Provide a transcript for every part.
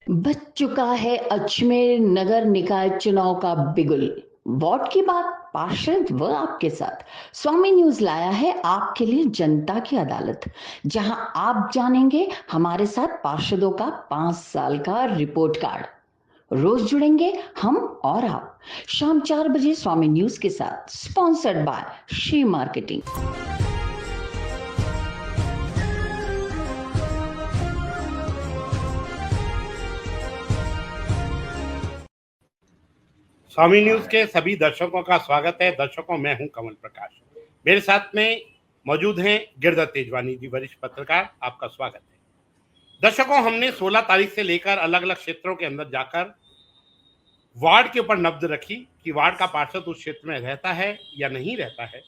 बज चुका है अजमेर नगर निकाय चुनाव का बिगुल। वोट की बात पार्षद व आपके साथ स्वामी न्यूज लाया है आपके लिए जनता की अदालत, जहां आप जानेंगे हमारे साथ पार्षदों का 5 साल का रिपोर्ट कार्ड। रोज जुड़ेंगे हम और आप शाम 4 बजे स्वामी न्यूज के साथ, sponsored by Shri marketing. Swami news के सभी दर्शकों का स्वागत है। दर्शकों, मैं हूं कमल प्रकाश। मेरे साथ में मौजूद हैं गिरधर तेजवानी जी, वरिष्ठ पत्रकार। आपका स्वागत है। दर्शकों, हमने 16 तारीख से लेकर अलग अलग क्षेत्रों के अंदर जाकर वार्ड के ऊपर नब्ज रखी कि वार्ड का पार्षद उस क्षेत्र में रहता है या नहीं रहता है,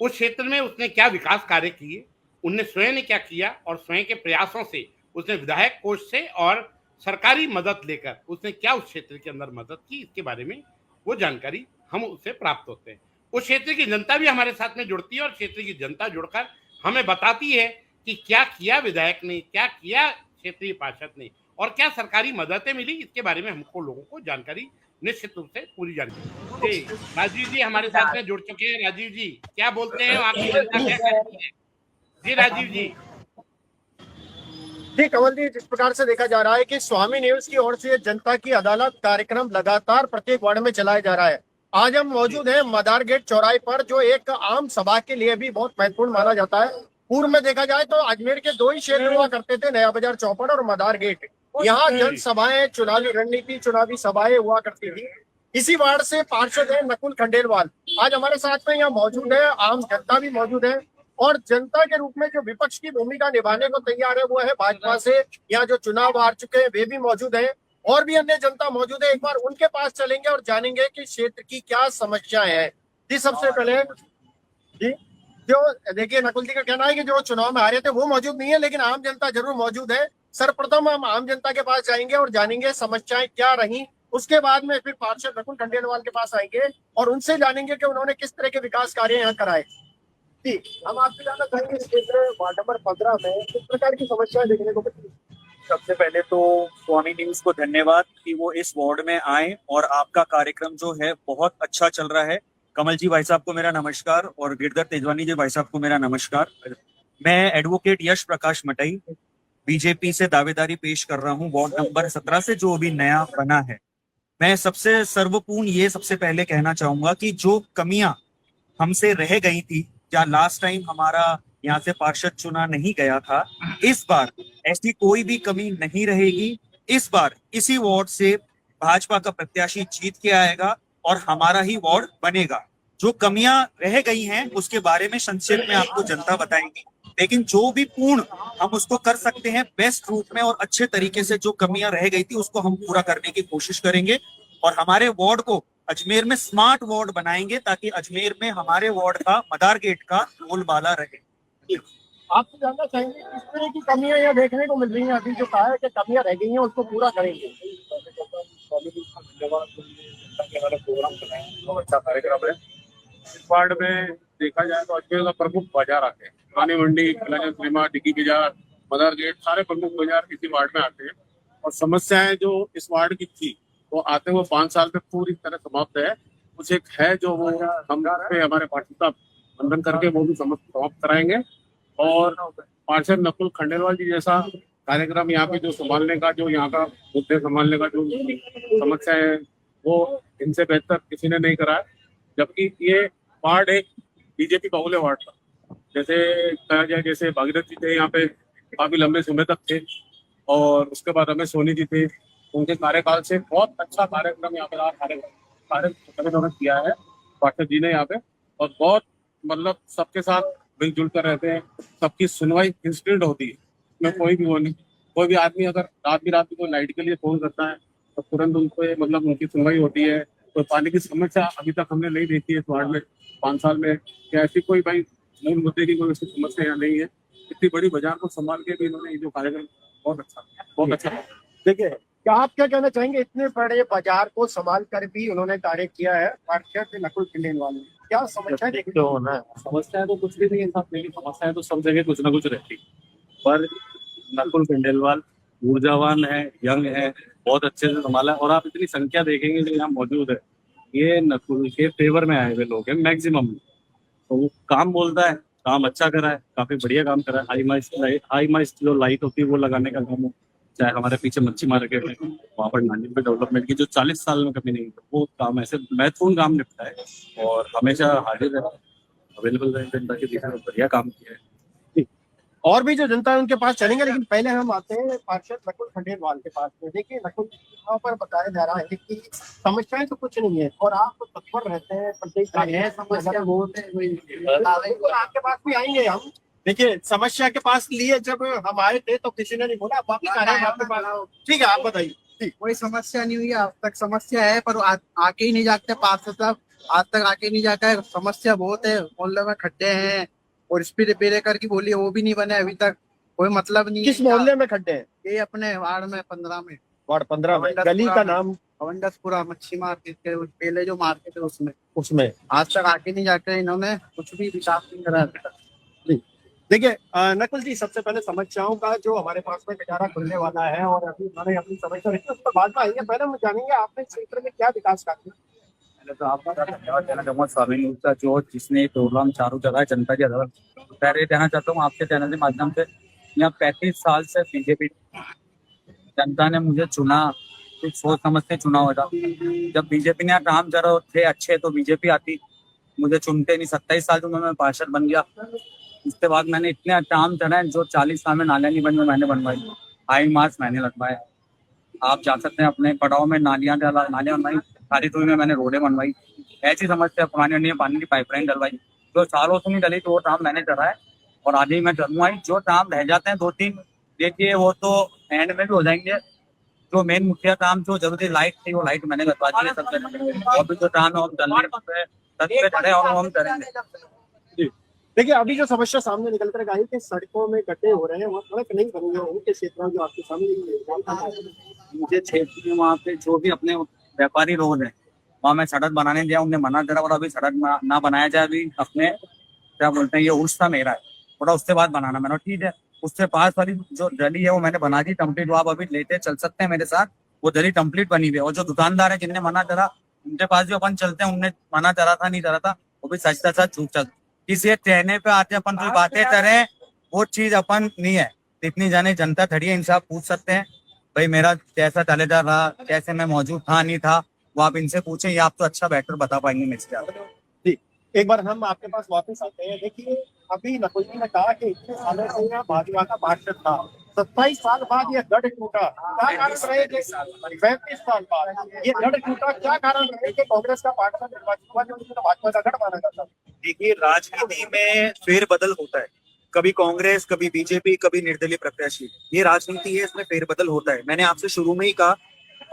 उस क्षेत्र में उसने क्या विकास कार्य किए, उनने स्वयं ने क्या किया और स्वयं के प्रयासों से उसने विधायक कोष से और सरकारी मदद लेकर उसने क्या उस क्षेत्र के अंदर मदद की, इसके बारे में वो जानकारी हम उससे प्राप्त होते हैं। उस क्षेत्र की जनता भी हमारे साथ में जुड़ती है और क्षेत्र की जनता जुड़कर हमें बताती है कि क्या किया विधायक ने, क्या किया क्षेत्रीय पार्षद ने और क्या सरकारी मददें मिली। इसके बारे में हमको लोगों को जानकारी निश्चित रूप से पूरी जानकारी। राजीव जी हमारे साथ में जुड़ चुके हैं। राजीव जी, क्या बोलते हैं, आपकी जनता क्या कहती है? जी राजीव जी। जी कमल जी, जिस प्रकार से देखा जा रहा है कि स्वामी न्यूज की ओर से जनता की अदालत कार्यक्रम लगातार प्रत्येक वार्ड में चलाया जा रहा है। आज हम मौजूद हैं मदार गेट चौराहे पर, जो एक आम सभा के लिए भी बहुत महत्वपूर्ण माना जाता है। पूर्व में देखा जाए तो अजमेर के 2 ही क्षेत्र हुआ करते थे, नया बाजार चौपड़ और मदार गेट। यहाँ जनसभाएं, चुनावी रणनीति, चुनावी सभाएं हुआ करती थी। इसी वार्ड से पार्षद है नकुल खंडेलवाल आज हमारे साथ में यहाँ मौजूद है। आम जनता भी मौजूद है और जनता के रूप में जो विपक्ष की भूमिका निभाने को तैयार है वो है भाजपा से। यहाँ जो चुनाव हार चुके हैं वे भी मौजूद हैं और भी अन्य जनता मौजूद है। एक बार उनके पास चलेंगे और जानेंगे कि क्षेत्र की क्या समस्याएं हैं। जी सबसे पहले जी, जो देखिए नकुल जी का कहना है कि जो चुनाव में हारे थे वो मौजूद नहीं है, लेकिन आम जनता जरूर मौजूद है। सर्वप्रथम हम आम जनता के पास जाएंगे और जानेंगे समस्याएं क्या रही। उसके बाद में फिर पार्षद नकुल खंडेलवाल के पास आएंगे और उनसे जानेंगे कि उन्होंने किस तरह के विकास कार्य यहाँ कराए। जी, हम आपसे जानना चाहेंगे इस क्षेत्र वार्ड नंबर 15 में किस प्रकार की समस्याएं देखने को मिली। सबसे पहले तो स्वामी न्यूज को धन्यवाद कि वो इस वार्ड में आए और आपका कार्यक्रम जो है बहुत अच्छा चल रहा है। कमल जी भाई साहब को मेरा नमस्कार और गिरधर तेजवानी जी भाई साहब को मेरा नमस्कार। मैं एडवोकेट यश प्रकाश मटई बीजेपी से दावेदारी पेश कर रहा हूँ वार्ड नंबर 17 से, जो अभी नया बना है। मैं सबसे सर्वपूर्ण ये सबसे पहले कहना चाहूंगा कि जो कमियां हमसे रह गई थी, या लास्ट टाइम हमारा यहाँ से पार्षद चुना नहीं गया था, इस बार ऐसी कोई भी कमी नहीं रहेगी। इस बार इसी वार्ड से भाजपा का प्रत्याशी जीत के आएगा और हमारा ही वार्ड बनेगा। जो कमियां रह गई हैं उसके बारे में संक्षेप में आपको जनता बताएंगी, लेकिन जो भी पूर्ण हम उसको कर सकते हैं बेस्ट रूप में और अच्छे तरीके से, जो कमियां रह गई थी उसको हम पूरा करने की कोशिश करेंगे और हमारे वार्ड को अजमेर में स्मार्ट वार्ड बनाएंगे ताकि अजमेर में हमारे वार्ड का मदार गेट का बोलबाला रहे। आपसे जानना चाहेंगे किस तरह की कमियां यहाँ देखने को मिल रही हैं। अभी जो कहा है कि कमियां रह गई हैं उसको पूरा करेंगे। बहुत अच्छा कार्यक्रम है। इस वार्ड में देखा जाए तो अजमेर का प्रमुख बाजार आते हैं, पुरानी मंडी, सिनेमा, डिग्गी बाजार, मदार गेट, सारे प्रमुख बाजार इसी वार्ड में आते हैं। और समस्याएं जो इस वार्ड की थी वो आते हुए 5 साल में पूरी तरह समाप्त है। कुछ एक है जो वो हम पे हमारे पार्षद साहब बंधन करके वो भी समाप्त कराएंगे। और पार्षद नकुल खंडेलवाल जी जैसा कार्यक्रम यहाँ पे जो संभालने का, जो यहाँ का मुद्दे संभालने का जो समस्या है वो इनसे बेहतर किसी ने नहीं करा है। जबकि ये वार्ड एक बीजेपी बहुल्य वार्ड था। जैसे कहा जाए, जैसे भागीरथ जी थे यहाँ पे काफी लंबे समय तक थे और उसके बाद रमेश सोनी जी थे। उनके कार्यकाल से बहुत अच्छा कार्यक्रम यहाँ पे कार्य किया है पार्षद जी ने यहाँ पे, और बहुत मतलब सबके साथ मिलजुल कर रहते हैं। सबकी सुनवाई इंस्टेंट होती है, इसमें कोई भी वो नहीं। कोई भी आदमी अगर रात को लाइट के लिए फोन करता है तो तुरंत उनको मतलब उनकी सुनवाई होती है। कोई पानी की समस्या अभी तक हमने नहीं देखी है इस वार्ड में 5 साल में, या ऐसी कोई भाई मूल मुद्दे की कोई समस्या यहाँ नहीं है। इतनी बड़ी बाजार को संभाल के भी इन्होंने ये जो कार्यक्रम बहुत अच्छा। देखिए, क्या आप क्या कहना चाहेंगे, इतने बड़े बाजार को संभाल कर भी उन्होंने कार्य किया है पार्षद नकुल खंडेलवाल ने, क्या समस्या देखते हो ना? समस्याएं तो कुछ भी नहीं है साहब, मेरी समस्याएं तो सब जगह कुछ ना कुछ रहती, पर नकुल खंडेलवाल ऊर्जावान है, यंग है, बहुत अच्छे से संभाला है। और आप इतनी संख्या देखेंगे जो यहाँ मौजूद है, ये नकुल के फेवर में आए हुए लोग हैं मैक्सिमम। तो वो काम बोलता है, काम अच्छा करा है, काफी बढ़िया काम करा है। हाई माइस्ट जो लाइट होती है वो लगाने का काम है, चाहे हमारे पीछे मच्छी मार्केट है वहाँ पर नानी पे डेवलपमेंट की जो 40 साल में कभी नहीं हुई, वो काम ऐसे महत्वपूर्ण काम निपटा है और हमेशा हाजिर है, अवेलेबल रहे जनता के बीच में, बढ़िया काम किया है। और भी जो जनता है उनके पास चलेंगे, लेकिन पहले हम आते हैं पार्षद नकुल खंडेलवाल के पास में। देखिए नकुल, यहाँ पर बताया जा रहा है कि समस्याएं तो कुछ नहीं है और आप तो तत्पर रहते हैं प्रत्येक समस्या बहुत है, आपके पास भी आएंगे हम। देखिए समस्या के पास लिए जब हम आए थे तो किसी ने नहीं बोला आप वापस आ रहे हैं आपके पास। ठीक है, आप बताइए। कोई समस्या नहीं हुई आज तक। समस्या है पर आके ही नहीं जागते पार्षद साहब, आज तक आके नहीं जाता है। समस्या बहुत है, मोहल्ले में खड्डे हैं और स्पीड ब्रेकर की बोली वो भी नहीं बने अभी तक, कोई मतलब नहीं। किस मोहल्ले में खड्डे हैं? ये अपने वार्ड में 15 में, वार्ड 15 में। गली का नाम? अवंडसपुरा मच्छी मार्केट के पहले जो मार्केट है उसमें आज तक आके नहीं जाते, इन्होंने कुछ भी विकास नहीं करा अभी तक। देखिए नकुल जी, सबसे पहले समस्याओं का जो हमारे पास में पिटारा खुलने वाला है और अभी उन्होंने अपनी समस्या रखी उस पर बाद में आएंगे। पहले हम जानेंगे आपने क्षेत्र में क्या विकास कार्य किया। पहले तो आपका धन्यवाद देना चाहूँगा स्वामी न्यूज का, जो जिसने ये प्रोग्राम चालू करा है जनता की अदालत। पहले कहना चाहता हूँ आपके चैनल के माध्यम से, यहाँ 35 साल से बीजेपी जनता ने मुझे चुना, कुछ सोच समझ के चुना होगा। जब बीजेपी ने यहाँ काम करा थे अच्छे तो बीजेपी आती, मुझे चुनते नहीं। 27 साल में मैं पार्षद बन गया। उसके बाद मैंने इतने काम चलाए जो 40 साल में नालियाँ नहीं बनी मैंने बनवाई, हाई मार्क्स मैंने लगवाए। आप जा सकते हैं अपने पड़ाव में नालियाँ बनवाई, खालीपुर में मैंने रोडें बनवाई। ऐसी समस्या पुरानी पानी की पाइपलाइन डलवाई, जो सालों से नहीं डली तो वो काम मैंने करा है और आगे मैं करूँगा। जो काम रह जाते हैं 2-3, देखिए वो तो एंड में भी हो जाएंगे। जो मेन मुखिया काम जो जरूरी लाइट थी वो लाइट मैंने करवा दी है सबसे। अभी जो काम है हम चलने पे खड़े और हम करेंगे। देखिए अभी जो समस्या सामने निकल कर आई कि सड़कों में गड्ढे हो रहे हैं, वहाँ सड़क नहीं बनी है उनके क्षेत्रों जो आपके सामने। मुझे क्षेत्र में वहाँ पे जो भी अपने व्यापारी रोड है वहाँ मैं सड़क बनाने दिया, उन्हें मना करा और अभी सड़क ना बनाया जाए। अभी अपने क्या बोलते हैं ये उर्स था मेरा है, थोड़ा उससे बाद बनाना। मैंने ठीक है, उससे पास वाली जो गली है वो मैंने बना दी कंप्लीट। वो आप अभी लेते चल सकते हैं मेरे साथ, वो गली कंप्लीट बनी हुई है। और जो दुकानदार है जिनने मना करा उनके पास भी अपन चलते हैं, उनने मना करा था नहीं करा था वो भी सच था झूठ चल। किसी कहने पे आते अपन कोई बातें करें वो चीज अपन नहीं है। इतनी जाने जनता खड़ी है, इनसे आप पूछ सकते हैं भाई मेरा कैसा चले जा रहा, कैसे मैं मौजूद था नहीं था, वो आप इनसे पूछें, ये आप तो अच्छा बेटर बता पाएंगे मेरे से। एक बार हम आपके पास वापस आते हैं। देखिए अभी नकुल जी ने कहा कि इतने सालों से यहाँ भाजपा का पार्षद था, 27 साल बाद ये गढ़ टूटा, क्या कारण रहे? 35 साल बाद ये गढ़ टूटा, क्या कारण रहे कि कांग्रेस का पार्षद निर्वाचित हुआ जो भाजपा का गढ़ माना जाता? देखिए राजनीति में फेरबदल होता है, कभी कांग्रेस, कभी बीजेपी, कभी निर्दलीय प्रत्याशी, ये राजनीति है, इसमें फेरबदल होता है। मैंने आपसे शुरू में ही कहा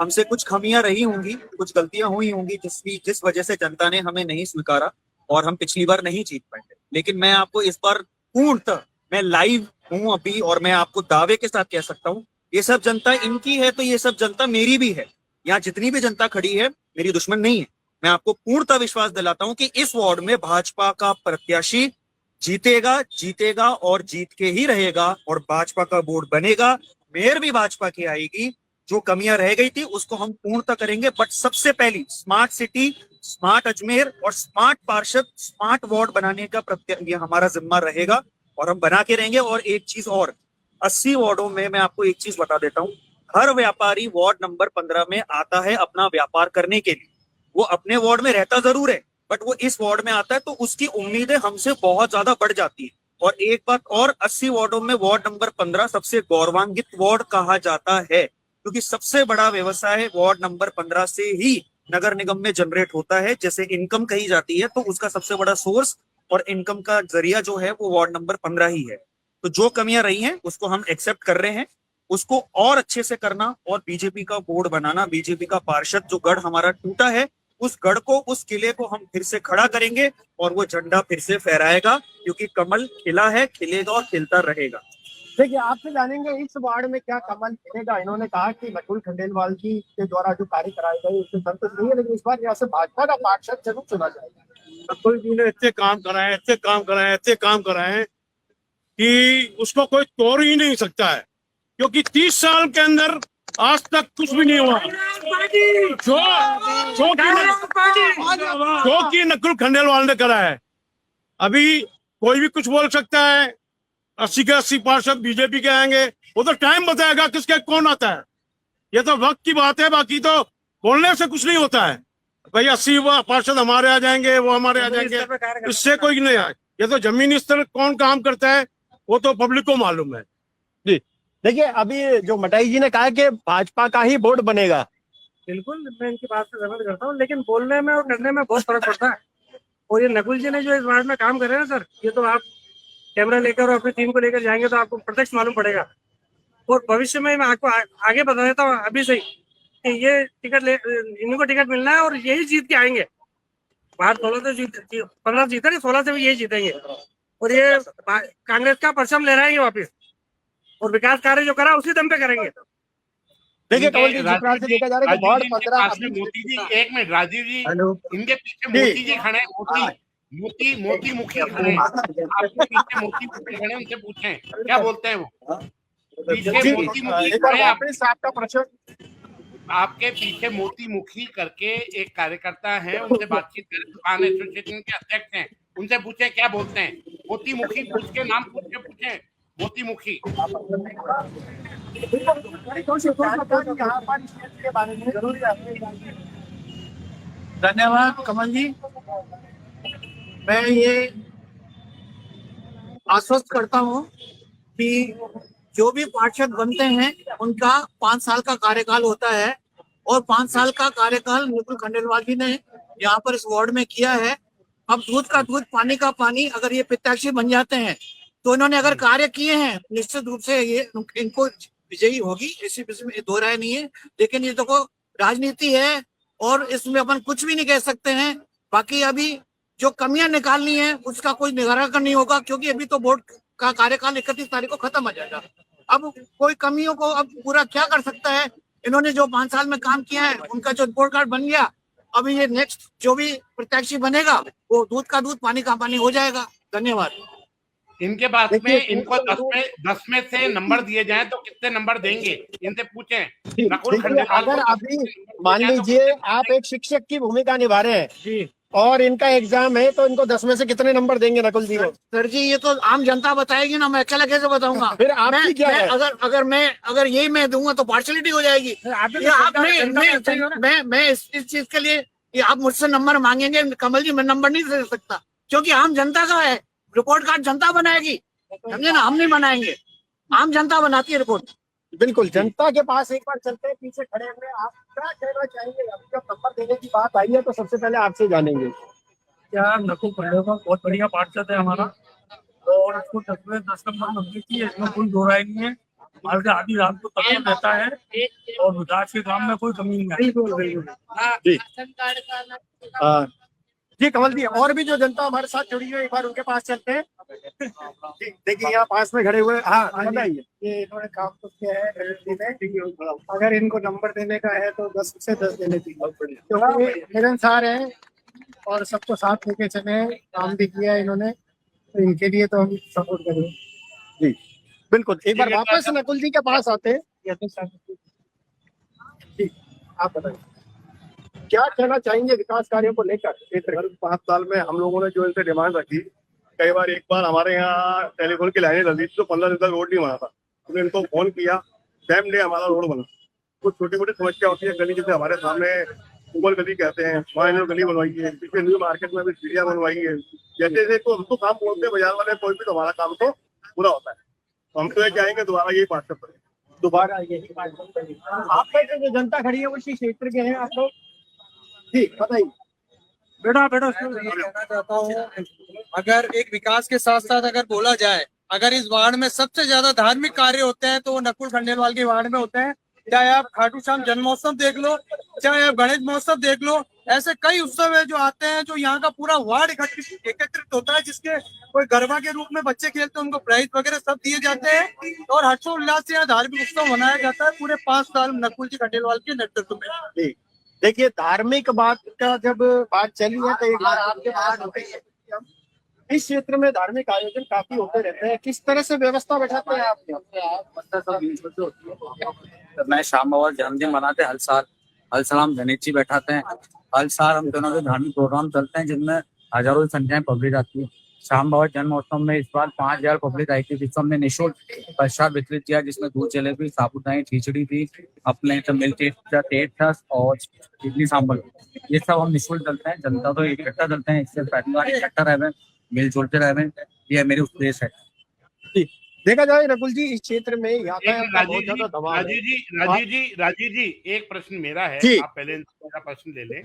हमसे कुछ खामियां रही होंगी, कुछ गलतियां हुई होंगी जिस वजह से जनता ने हमें नहीं स्वीकारा और हम पिछली बार नहीं जीत पाए। लेकिन मैं आपको इस बार पूर्णतः मैं लाइव हूं अभी और मैं आपको दावे के साथ कह सकता हूं ये सब जनता इनकी है तो ये सब जनता मेरी भी है। यहाँ जितनी भी जनता खड़ी है मेरी दुश्मन नहीं है। मैं आपको पूर्णतः विश्वास दिलाता हूं कि इस वार्ड में भाजपा का प्रत्याशी जीतेगा और जीत के ही रहेगा और भाजपा का बोर्ड बनेगा, मेयर भी भाजपा की आएगी। जो कमियां रह गई थी उसको हम पूर्णतः करेंगे। बट सबसे पहली स्मार्ट सिटी, स्मार्ट अजमेर और स्मार्ट पार्षद, स्मार्ट वार्ड बनाने का ये हमारा जिम्मा रहेगा और हम बना के रहेंगे। और एक चीज और, 80 वार्डों में मैं आपको एक चीज बता देता हूँ, हर व्यापारी वार्ड नंबर 15 में आता है अपना व्यापार करने के लिए। वो अपने वार्ड में रहता जरूर है बट वो इस वार्ड में आता है तो उसकी उम्मीदें हमसे बहुत ज्यादा बढ़ जाती है। और एक बात और, 80 वार्डों में वार्ड नंबर 15 सबसे गौरवान्वित वार्ड कहा जाता है क्योंकि सबसे बड़ा व्यवसाय वार्ड नंबर 15 से ही नगर निगम में जनरेट होता है। जैसे इनकम कही जाती है तो उसका सबसे बड़ा सोर्स और इनकम का जरिया जो है वो वार्ड नंबर 15 ही है। तो जो कमियां रही हैं उसको हम एक्सेप्ट कर रहे हैं, उसको और अच्छे से करना और बीजेपी का बोर्ड बनाना, बीजेपी का पार्षद जो गढ़ हमारा टूटा है उस गढ़ को, उस किले को हम फिर से खड़ा करेंगे और वो झंडा फिर से फहराएगा क्योंकि कमल खिला है, खिलेगा और खिलता रहेगा। देखिए आपसे जानेंगे इस वार्ड में क्या कमल खिलेगा। इन्होंने कहा कि नकुल खंडेलवाल जी के द्वारा जो कार्य कराए गए उससे संतुष्ट नहीं है, लेकिन इस बार यहाँ से भाजपा का पार्षद जरूर चुना जाएगा। नकुल जी ने ऐसे काम कराए हैं कि उसको कोई तोड़ ही नहीं सकता है क्योंकि 30 साल के अंदर आज तक कुछ भी नहीं हुआ। जो कि नकुल खंडेलवाल ने करा है। अभी कोई भी कुछ बोल सकता है, 80 के 80 पार्षद बीजेपी के आएंगे, वो तो टाइम बताएगा किसके कौन आता है। ये तो वक्त की बात है, बाकी तो बोलने से कुछ नहीं होता है। भाई 80 पार्षद हमारे आ जाएंगे, वो हमारे आ जाएंगे, इससे कोई नहीं आए। ये तो जमीनी स्तर कौन काम करता है वो तो पब्लिक को मालूम है। जी देखिए, अभी जो मटाई जी ने कहा कि भाजपा का ही बोर्ड बनेगा, बिल्कुल मैं इनकी बात से सहमत करता हूँ, लेकिन बोलने में और करने में बहुत फर्क पड़ता है। और ये नकुल जी ने जो इस वार्ड में काम कर रहे हैं सर, ये तो आप कैमरा लेकर और अपनी टीम को लेकर जाएंगे तो आपको प्रत्यक्ष मालूम पड़ेगा। और भविष्य में मैं आपको आगे बता देता हूँ अभी से ही कि ये टिकट इनको टिकट मिलना है और यही जीत के आएंगे। बाहर 15 जीते नहीं, 16 से भी यही जीतेंगे। और ये कांग्रेस का परचम ले रहे हैं वापिस, और विकास कार्य जो करा उसी दम पे करेंगे। देखिए कमल जी, जिस से देखा जा रहा है कि वार्ड 15 मोती जी, एक मिनट राजीव जी, इनके पीछे मोती जी खड़े हैं, मोती मुखी खड़े हैं, आपके पीछे मोती मुखी खड़े हैं, उनसे पूछें क्या बोलते हैं वो। पीछे मोती मुखी खड़े, आपका प्रश्न। आपके पीछे मोती मुखी करके एक कार्यकर्ता है, उनसे बातचीत करें, दुकान एसोसिएशन के अध्यक्ष हैं, उनसे पूछे क्या बोलते हैं। मोती मुखी पूछ के नाम पूछ के पूछे, मोती मुखी। धन्यवाद कमल जी। मैं ये आश्वस्त करता हूँ कि जो भी पार्षद बनते हैं उनका 5 साल का कार्यकाल होता है, और 5 साल का कार्यकाल नकुल खंडेलवाल जी ने यहाँ पर इस वार्ड में किया है। अब दूध का दूध पानी का पानी, अगर ये प्रत्याशी बन जाते हैं तो इन्होंने अगर कार्य किए हैं, निश्चित रूप से ये इनको विजयी होगी, इसी में दो राय नहीं है। लेकिन ये देखो राजनीति है और इसमें अपन कुछ भी नहीं कह सकते हैं। बाकी अभी जो कमियां निकालनी है उसका कोई निराकरण नहीं होगा, क्योंकि अभी तो बोर्ड का कार्यकाल 31 तारीख को खत्म हो जाएगा। अब कोई कमियों को अब पूरा क्या कर सकता है। इन्होंने जो 5 साल में काम किया है उनका जो रिपोर्ट कार्ड बन गया, अभी ये नेक्स्ट जो भी प्रत्याशी बनेगा वो दूध का दूध पानी का पानी हो जाएगा। धन्यवाद। इनके पास में इनको 10 में से नंबर दिए जाएं तो कितने नंबर देंगे, इनसे पूछें। अगर अभी मान लीजिए आप एक शिक्षक की भूमिका निभा रहे हैं जी, और इनका एग्जाम है, तो इनको 10 में से कितने नंबर देंगे नकुल जी को? सर जी ये तो आम जनता बताएगी ना, मैं अकेला कैसे बताऊंगा। फिर आपकी क्या है? अगर यही मैं दूंगा तो पार्शलिटी हो जाएगी। मैं इस चीज के लिए ये आप मुझसे नंबर मांगेंगे कमल जी, मैं नंबर नहीं दे सकता, क्योंकि आम जनता का है। रिपोर्ट कार्ड जनता बनाएगी, समझे ना, हम नहीं बनाएंगे, आम जनता बनाती है रिपोर्ट। बिल्कुल, जनता के पास एक बार चलते हैं, पीछे खड़े हुए आप क्या कहना चाहेंगे? अब जब नंबर देने की बात आई है तो सबसे पहले आपसे जानेंगे। क्या नकुल खंडेलवाल बहुत बढ़िया पार्षद है हमारा, और इसको 10 में 10 नंबर मिलनी चाहिए, इसमें कोई दो राय नहीं है। हमारे आधी रात को तकलीफ रहता है और विकास के काम में कोई कमी नहीं है। बिल्कुल जी कमल जी, और भी जो जनता हमारे साथ जुड़ी है एक बार उनके पास चलते हैं। देखिए यहाँ पास में खड़े हुए, हाँ बताइए। ये इन्होंने काम तो किया है एलएलबी में, अगर इनको नंबर देने का है तो 10 से 10 देने चाहिए, क्योंकि मिलनसार है और सबको साथ लेके चले, काम भी किया है इन्होंने, तो इनके लिए तो हम सपोर्ट करेंगे जी। बिल्कुल, एक बार वापस नकुल जी के पास आते हैं। जी आप बताइए क्या कहना चाहेंगे विकास कार्यों को लेकर? 5 साल में हम लोगों ने जो इनसे डिमांड रखी, कई बार एक बार हमारे यहाँ टेलीफोन की लाइनें लगी तो 15 दिन तक रोड नहीं बना था, हमने इनको फोन किया, सेम डे हमारा रोड बना। कुछ छोटी मोटी समस्या होती है, गली जैसे हमारे सामने उमर गली कहते हैं, वहाँ इन्होंने गली बनवाई है, पीछे न्यू मार्केट में भी सीढ़ियाँ बनवाई है। जैसे जैसे तो हम तो काम बोलते हैं बाजार वाले, कोई भी तो हमारा काम तो पूरा होता है। तो हम तो ये चाहेंगे दोबारा यही पार्षद करें, दोबारा यही पार्षद करें। आपका जो जनता खड़ी है उसी क्षेत्र के हैं आप लोग, ठीक बताइए। बेटा कहना चाहता हूँ, अगर एक विकास के साथ साथ अगर बोला जाए, अगर इस वार्ड में सबसे ज्यादा धार्मिक कार्य होते हैं तो वो नकुल खंडेलवाल के वार्ड में होते हैं। चाहे आप खाटू श्याम जन्मोत्सव देख लो, चाहे आप गणेश महोत्सव देख लो, ऐसे कई उत्सव है जो आते हैं, जो यहाँ का पूरा वार्ड एकत्रित होता है, जिसके कोई गरबा के रूप में बच्चे खेलते हैं, उनको प्राइज वगैरह सब दिए जाते हैं, और हर्षोल्लास से यहाँ धार्मिक उत्सव मनाया जाता है पूरे 5 साल नकुल जी खंडेलवाल के नेतृत्व में। देखिए धार्मिक बात का जब बात चली है तो एक बार आपके पास इस क्षेत्र में धार्मिक आयोजन काफी होते रहते हैं, किस तरह से व्यवस्था बैठाते हैं आप? मैं शाम बाबा जन्मदिन मनाते हर साल। हर साल हम गणेश जी बैठाते हैं। हर साल हम दोनों के धार्मिक प्रोग्राम चलते हैं जिनमें हजारों की संख्या में पब्लिक आती है। शाम बाबा जन्मोत्सव में इस बार 5,000 पब्लिक आई थी, जिसमें हमने निःशुल्क प्रसाद वितरित किया, जिसमें दूध जलेबी, साबुदानी खिचड़ी थी, अपने मिल्क टेस्ट था और इडली सांभर। ये सब हम निःशुल्क चलते हैं। जनता तो इकट्ठा चलते हैं, इससे परिवार इकट्ठा रहे, मिलजुल के रहे, ये मेरी उद्देश्य है। देखा जाए नकुल जी, इस क्षेत्र में यातायात का बहुत ज्यादा दबाव है। राजीव जी एक प्रश्न मेरा है, जी। आप पहले मेरा प्रश्न ले लें।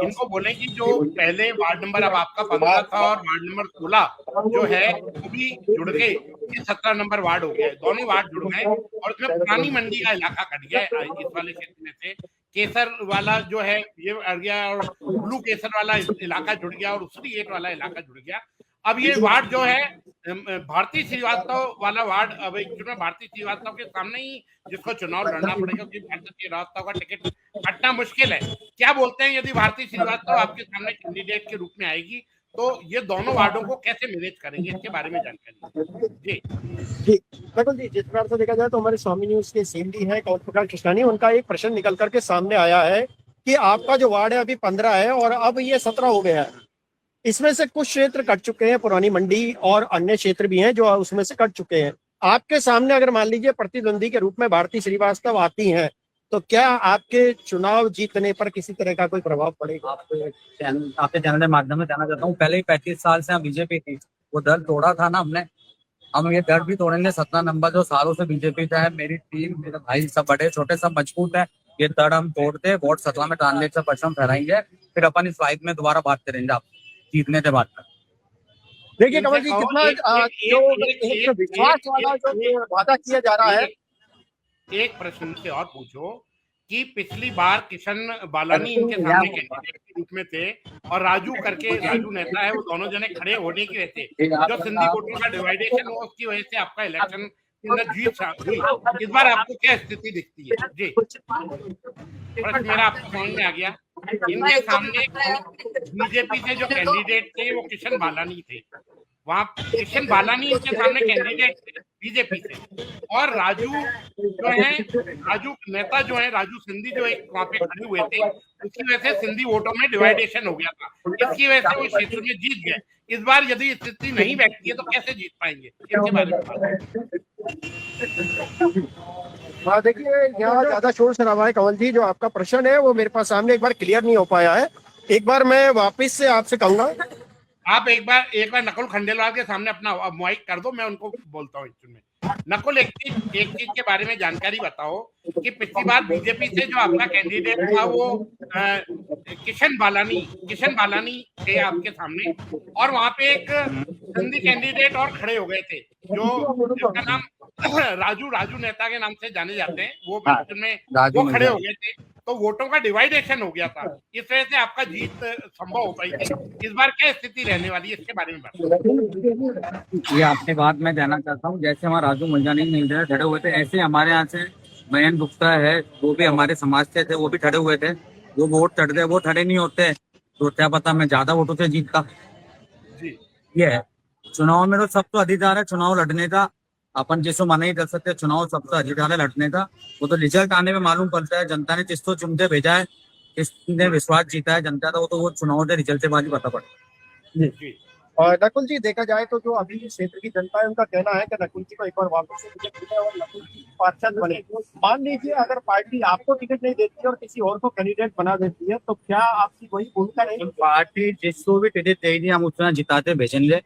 इनको बोले कि जो पहले वार्ड नंबर अब आपका 15 था और वार्ड नंबर 16 जो है वो भी जुड़ के ये 17 नंबर वार्ड हो गया है। दोनों वार्ड जुड़ गए और उसमें पुरानी मंडी का इलाका कट गया है। इस वाले क्षेत्र में से केसर वाला जो है ये अड़ गया और ब्लू केसर वाला इलाका जुड़ गया और उसी गेट वाला इलाका जुड़ गया। अब ये वार्ड जो है भारती श्रीवास्तव वाला वार्ड, अब एक्चुअली भारती श्रीवास्तव के सामने ही जिसको चुनाव लड़ना पड़ेगा, क्योंकि भारती श्रीवास्तव का टिकट हटना मुश्किल है। क्या बोलते हैं, यदि भारती श्रीवास्तव आपके सामने कैंडिडेट के रूप में आएगी तो ये दोनों वार्डों को कैसे मैनेज करेंगे, इसके बारे में जानकारी जी। जी नकुल जी, जिस प्रकार से देखा जाए तो हमारे स्वामी न्यूज के सीएमडी है कमल प्रकाश कृष्णानी, उनका एक प्रश्न निकल करके सामने आया है कि आपका जो वार्ड है अभी 15 है और अब ये 17 हो गया है। इसमें से कुछ क्षेत्र कट चुके हैं, पुरानी मंडी और अन्य क्षेत्र भी हैं जो उसमें से कट चुके हैं। आपके सामने अगर मान लीजिए प्रतिद्वंदी के रूप में भारती श्रीवास्तव आती हैं तो क्या आपके चुनाव जीतने पर किसी तरह का कोई प्रभाव पड़ेगा? आपके चैनल के माध्यम से जानना चाहता हूँ, पहले ही 35 साल से हम बीजेपी थी, वो दल तोड़ा था ना हमने, हम ये दल भी तोड़ेंगे। 17 नंबर जो सालों से बीजेपी का है, मेरी टीम, मेरे भाई सब बड़े छोटे सब मजबूत है, ये दल हम तोड़ते वोट 17 में डालने से परचम फहराएंगे, फिर अपन इस फाइट में दोबारा बात करेंगे आप जीतने के बाद। देखिए कमल जी, कितना जो विश्वास वाला जो वादा किया जा रहा है। एक प्रश्न से और पूछो कि पिछली बार किशन बालानी इनके सामने कैंडिडेट के रूप में थे और राजू करके राजू नेता है, वो दोनों जने खड़े होने की वजह से जो सिंधी वोटों का डिवाइडेशन हो उसकी वजह से आपका इलेक्शन जीत हुई। इस बार आपको क्या स्थिति दिखती है जी? प्रश्न मेरा आपको समझ में आ गया। इनके सामने बीजेपी से जो कैंडिडेट थे वो किशन बालानी थे, वहां किशन बालानी इनके सामने कैंडिडेट थे बीजेपी से, और राजू जो है, राजू नेता जो है, राजू सिंधी जो एक वहां पे खड़े हुए थे, उसकी वजह से सिंधी वोटों में डिवाइडेशन हो गया था, इसकी वजह से वो क्षेत्र में जीत गए। इस बार यदि स्थिति नहीं बैठती है तो कैसे जीत पाएंगे, इसके बारे में हाँ देखिए, यहाँ ज्यादा शोर शराबा है कमल जी, जो आपका प्रश्न है वो मेरे पास सामने एक बार क्लियर नहीं हो पाया है। एक बार मैं वापस से आपसे कहूंगा, आप एक बार नकुल खंडेलवाल के सामने अपना माइक कर दो, मैं उनको बोलता हूँ इसमें। नकुल, एक चीज के बारे में जानकारी बताओ कि पिछली बार बीजेपी से जो आपका कैंडिडेट था वो किशन बालानी थे आपके सामने, और वहां पे एक सिंधी कैंडिडेट और खड़े हो गए थे जो जिसका नाम राजू नेता के नाम से जाने जाते हैं, वो वो खड़े हो गए थे, तो वोटों का डिवाइडेशन हो गया था, इस वजह से आपका जीत संभव हो पाई थी। इस बार क्या स्थिति रहने वाली है, इसके बारे में बताओ। ये आपके बात मैं जानना चाहता हूँ, जैसे हमारे राजू मुंजानी नहीं खड़े हुए थे, ऐसे हमारे यहाँ से मयंक गुप्ता है, वो भी हमारे समाज से थे, वो भी खड़े हुए थे, वो वोट चढ़ते, वो खड़े नहीं होते तो क्या पता मैं ज्यादा वोटों से जीतता। ये है, चुनाव में तो सबको अधिकार है चुनाव लड़ने का, अपन जिसको मना ही कर सकते, चुनाव सबको अधिकार है लड़ने का, वो तो रिजल्ट आने में मालूम पड़ता है। जनता ने जिसको चुनते भेजा है, किसने विश्वास जीता है जनता का, वो चुनाव के रिजल्ट के बाद ही पता पड़ता है। और नकुल जी, देखा जाए तो जो अभी क्षेत्र की जनता है उनका कहना है कि नकुल जी को एक बार वापस से टिकट मिले और नकुल जी पार्षद बने। मान लीजिए अगर पार्टी आपको टिकट नहीं देती और किसी और को कैंडिडेट बना देती है तो क्या आपकी वही भूमिका रहेगी? पार्टी जिसको भी टिकट देगी हम उसमें जिताते भेजेंगे।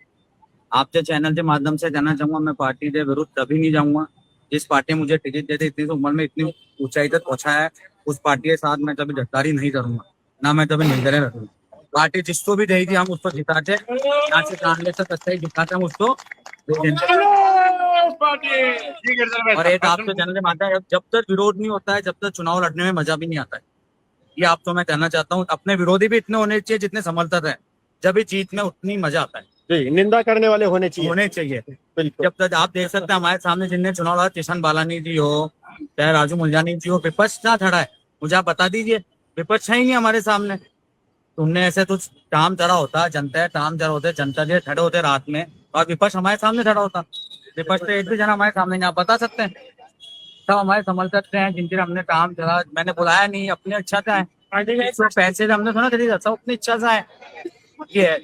आपके चैनल के माध्यम से कहना चाहूंगा, मैं पार्टी के विरुद्ध कभी नहीं जाऊंगा। जिस पार्टी मुझे टिकट देती, इतनी उम्र में इतनी ऊंचाई तक पहुंचा है, उस पार्टी के साथ मैं कभी गद्दारी नहीं करूंगा, ना मैं कभी निर्दय रखूंगा। पार्टी जिसको भी देगी हम उसको जिताते, यहाँ से कांग्रेस से सच्चाई जिताते हम उसको। और एक आपके चैनल के माध्यम, जब तक विरोध नहीं होता है, जब तक चुनाव लड़ने में मजा भी नहीं आता है। ये आपको मैं कहना चाहता हूँ, अपने विरोधी भी इतने होने चाहिए जितने समर्थक है, जब भी जीत में उतनी मजा आता है। निंदा करने वाले होने चाहिए। जब तक आप देख सकते हैं हमारे सामने जिनने चुनाव लड़ा, किशन बालानी जी हो चाहे राजू मुंजानी जी हो, विपक्ष क्या खड़ा है मुझे आप बता दीजिए। विपक्ष है ही नहीं हमारे सामने। तुमने ऐसे कुछ काम चढ़ा होता, जनता काम चढ़ा होते, जनता जी खड़े होते रात में और विपक्ष हमारे सामने खड़ा होता। विपक्ष तो एक भी जना हमारे सामने नहीं, आप बता सकते हैं। सब हमारे समर्थक हैं जिनके हमने काम चला, मैंने बुलाया नहीं, अपनी इच्छा से आए, पैसे से हमने थोड़ा खरीदा, सब अपनी इच्छा से आए, ये है।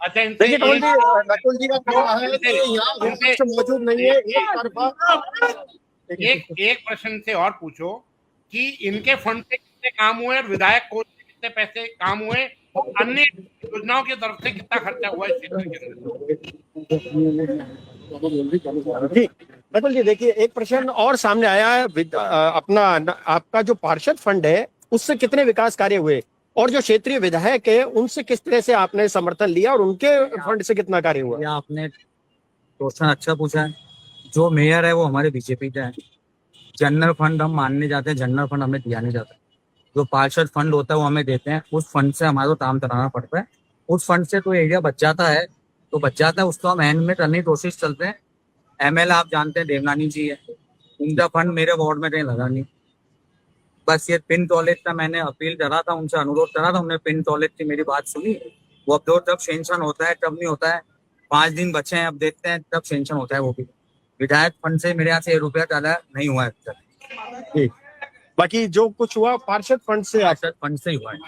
अच्छा, इनसे देखिए कमल जी, नकुल जी का कहना है कि यहाँ विपक्ष मौजूद नहीं है, एक तरफा। एक प्रश्न से और पूछो कि इनके फंड से कितने काम हुए और विधायक कोष से कितने पैसे काम हुए और अन्य योजनाओं की तरफ से कितना खर्चा हुआ इस क्षेत्र के अंदर। जी नकुल जी, देखिए एक प्रश्न और सामने आया है, अपना आपका जो पार्षद फंड है उससे कितने विकास कार्य हुए और जो क्षेत्रीय विधायक है उनसे किस तरह से आपने समर्थन लिया और उनके फंड से कितना कार्य हुआ? या आपने क्वेश्चन अच्छा पूछा है। जो मेयर है वो हमारे बीजेपी का है। जनरल फंड हम मानने जाते हैं, जनरल फंड हमें दिया नहीं जाता। जो पार्षद फंड होता है वो हमें देते हैं, उस फंड से हमारे को काम कराना पड़ता है। उस फंड से तो एरिया बच जाता है तो बच जाता है, उसको हम एंड में करने की कोशिश चलते हैं। एमएलए आप जानते हैं देवनानी जी है, उनका फंड मेरे वार्ड में कहीं लगा नहीं। बस ये पिन टॉयलेट का मैंने अपील करा था, उनसे अनुरोध करा था, उन्होंने पिन टॉयलेट की मेरी बात सुनी। वो अब जब सेंक्शन होता है तब नहीं होता है, 5 दिन बचे हैं, अब देखते हैं तब सेंक्शन होता है। वो भी विधायक फंड से मेरे यहाँ से ₹1 ज्यादा नहीं हुआ है अब तक। बाकी जो कुछ हुआ पार्षद फंड से पार्षद फंड से ही हुआ है।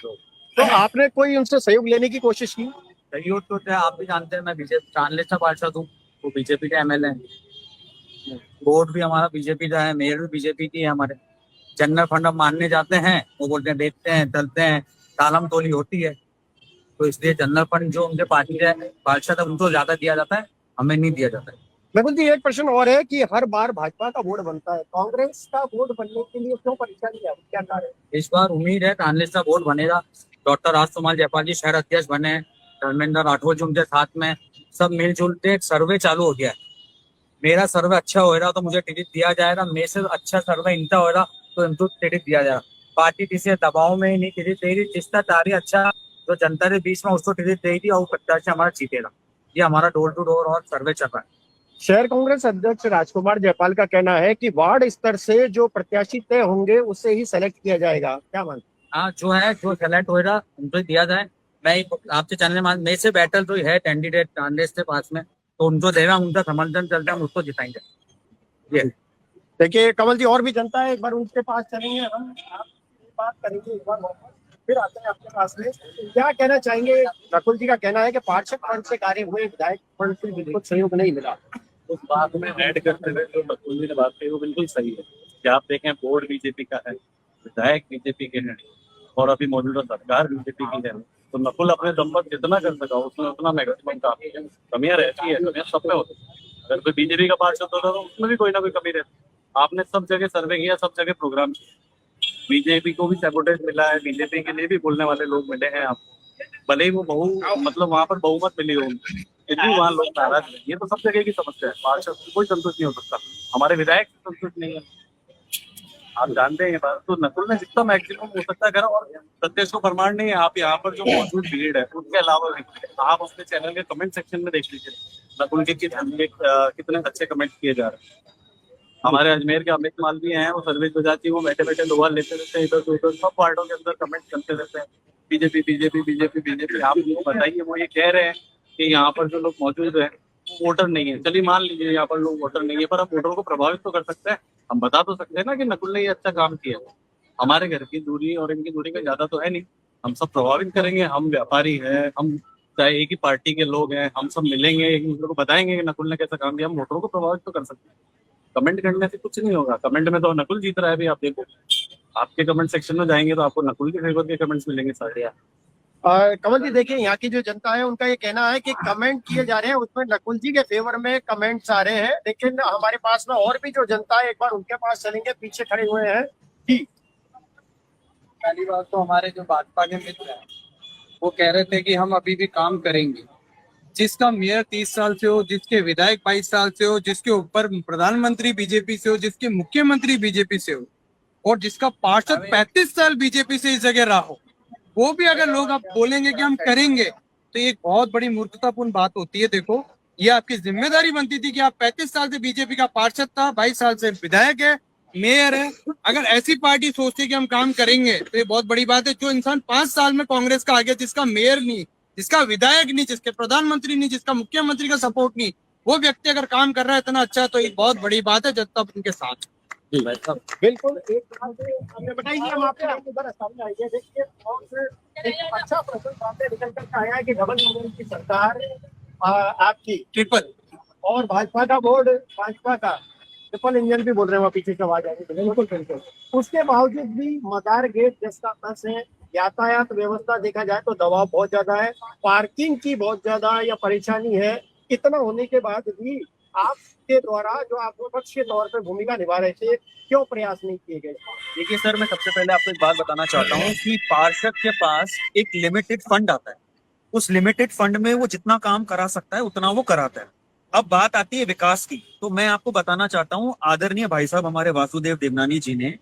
तो आपने कोई उनसे सहयोग लेने की कोशिश की? सहयोग तो है, आप भी जानते हैं मैं बीजेपी चांदलेस का पार्षद हूँ, वो बीजेपी का एमएलए है। बोर्ड भी हमारा बीजेपी का है, मेयर भी बीजेपी की है हमारे। जनरल फंड हम मानने जाते हैं, वो बोलते हैं देखते हैं चलते हैं, तालम तोली होती है। तो इसलिए जनरल फंड जो उनके पार्टी का पार्षद है उनको ज्यादा दिया जाता है, हमें नहीं दिया जाता है। नकुल जी, एक प्रश्न और है कि हर बार भाजपा का बोर्ड बनता है, कांग्रेस का बोर्ड बनने के लिए क्यों परीक्षा लिया, क्या कारण है? इस बार उम्मीद है कांग्रेस का बोर्ड बनेगा। डॉक्टर राजकुमार जयपाल जी शहर अध्यक्ष बने, धर्मेंद्र राठौर जी उनके साथ में, सब मिलजुल के सर्वे चालू हो गया है। मेरा सर्वे अच्छा होगा तो मुझे टिकट दिया जाएगा, मेरे से अच्छा सर्वे इनका होगा तो इनको टिकट दिया जाएगा। पार्टी किसी दबाव में ही नहीं टिकट दे रही, जिसका कार्य अच्छा जो जनता के बीच में उसको टिकट देगी और प्रत्याशी हमारा जीतेगा। ये हमारा डोर टू डोर और सर्वे चल रहा है। शहर कांग्रेस अध्यक्ष राजकुमार जयपाल का कहना है कि वार्ड स्तर से जो प्रत्याशी तय होंगे उसे ही सेलेक्ट किया जाएगा, क्या मानते? हाँ, जो सेलेक्ट होगा उनको दिया जाए। मैं आपसे चैनल मेरे से बैटल तो है कैंडिडेट कांग्रेस के पास में, तो उनको देगा, उनका समर्थन चलता है, हम उसको जिताएंगे। ये देखिए कमल जी, और भी जनता है, एक बार उनके पास चलेंगे, हम आपसे बात करेंगे एक बार, फिर आते हैं आपके पास में। क्या कहना चाहेंगे? नकुल जी का कहना है कि पार्षद फंड से कार्य हुए, विधायक फंड से बिल्कुल सहयोग नहीं मिला। उस बात में ऐड करते हुए जो नकुल जी ने बात कही वो बिल्कुल सही है कि आप देखें बोर्ड बीजेपी का है, विधायक बीजेपी के हैं और अभी मौजूदा सरकार बीजेपी की है। तो नकुल अपने दम पर जितना कर सका उसमें उतना मैक्सिमम काम। कमियां रहती है, कमियां सब में होती है। अगर कोई बीजेपी का पार्षद होता तो उसमें भी कोई ना कोई कमी रहती। आपने सब जगह सर्वे किया, सब जगह प्रोग्राम किया, बीजेपी को भी सैबोटेज मिला है, बीजेपी के लिए भी बोलने वाले लोग मिले हैं आपको, भले ही वो मतलब वहां पर बहुमत मिली हो, फिर भी वहाँ लोग नाराज हैं। ये तो सब जगह की समस्या है, पार्षद को कोई संतुष्ट नहीं हो सकता, हमारे विधायक संतुष्ट नहीं है, आप जानते हैं ये बात। तो नकुल ने जितना मैक्सिमम हो सकता है करा, और सत्य को प्रमाण नहीं है, आप यहाँ पर जो मौजूद भीड़ है उसके अलावा आप अपने चैनल के कमेंट सेक्शन में देख लीजिए नकुल के कितने अच्छे कमेंट किए जा रहे हैं। हमारे अजमेर के अमित मालवीय हैं, वो सर्विस बजाती है, वो बैठे बैठे लोहा लेते रहते हैं, इधर से उधर सब वार्डों के अंदर कमेंट करते रहते हैं बीजेपी बीजेपी बीजेपी बीजेपी। आप लोग बताइए, वो ये कह रहे हैं कि यहाँ पर जो लोग मौजूद हैं वो वोटर नहीं है। चलिए मान लीजिए यहाँ पर लोग वोटर नहीं है, पर हम वोटर को प्रभावित तो कर सकते हैं, हम बता तो सकते हैं ना कि नकुल ने ये अच्छा काम किया। हमारे घर की दूरी और इनकी दूरी का ज्यादा तो है नहीं, हम सब प्रभावित करेंगे। हम व्यापारी हैं, हम चाहे एक ही पार्टी के लोग हैं, हम सब मिलेंगे, एक दूसरे को बताएंगे कि नकुल ने कैसा काम किया। हम वोटरों को प्रभावित तो कर सकते हैं, कमेंट करने से कुछ नहीं होगा। कमेंट में तो नकुल जीत रहा है, अभी आप देखो, आपके कमेंट सेक्शन में जाएंगे तो आपको नकुल के फेवर के कमेंट्स मिलेंगे सारे। कमल जी, देखिए यहाँ की जो जनता है उनका ये कहना है कि कमेंट किए जा रहे हैं उसमें नकुल जी के फेवर में कमेंट्स आ रहे हैं, लेकिन हमारे पास में और भी जो जनता है, एक बार उनके पास चलेंगे, पीछे खड़े हुए हैं। पहली बात तो हमारे जो भाजपा के मित्र हैं वो कह रहे थे कि हम अभी भी काम करेंगे। जिसका मेयर 30 साल से हो, जिसके विधायक 22 साल से हो, जिसके ऊपर प्रधानमंत्री बीजेपी से हो, जिसके मुख्यमंत्री बीजेपी से हो, और जिसका पार्षद 35 साल बीजेपी से इस जगह रहा हो, वो भी अगर लोग आप बोलेंगे कि हम करेंगे तो ये बहुत बड़ी मूर्खतापूर्ण बात होती है। देखो, ये आपकी जिम्मेदारी बनती थी कि आप 35 साल से बीजेपी का पार्षद था, 22 साल से विधायक है, मेयर है। अगर ऐसी पार्टी सोचती है कि हम काम करेंगे तो ये बहुत बड़ी बात है। जो इंसान 5 साल में कांग्रेस का आ गया, जिसका मेयर नहीं, जिसका विधायक नहीं, जिसके प्रधानमंत्री नहीं, जिसका मुख्यमंत्री का सपोर्ट नहीं, वो व्यक्ति अगर काम कर रहा है इतना अच्छा, तो एक बहुत बड़ी बात है। जनता उनके साथ। बिल्कुल एक बात आपने बताई कि हम आपके इधर सामने आइए देखिए और से एक अच्छा प्रश्न सामने निकल कर आया है कि डबल इंजन की सरकार आपकी ट्रिपल और भाजपा का बोर्ड भाजपा का ट्रिपल इंजन भी बोल रहे हैं, वहाँ पीछे से आवाज आ रही है। बिल्कुल बिल्कुल उसके बावजूद भी मदार गेट जिसका बस है, यातायात व्यवस्था देखा जाए तो दबाव बहुत ज्यादा है, पार्किंग की बहुत ज्यादा या परेशानी है। इतना होने के बाद भी आपके द्वारा जो आप विपक्ष के तौर पर भूमिका निभा रहे थे, क्यों प्रयास नहीं किए गए? देखिए सर, मैं सबसे पहले आपको एक बात बताना चाहता हूँ कि पार्षद के पास एक लिमिटेड फंड आता है। उस लिमिटेड फंड में वो जितना काम करा सकता है उतना वो कराता है। अब बात आती है विकास की, तो मैं आपको बताना चाहता हूँ, आदरणीय भाई साहब हमारे वासुदेव देवनानी जी ने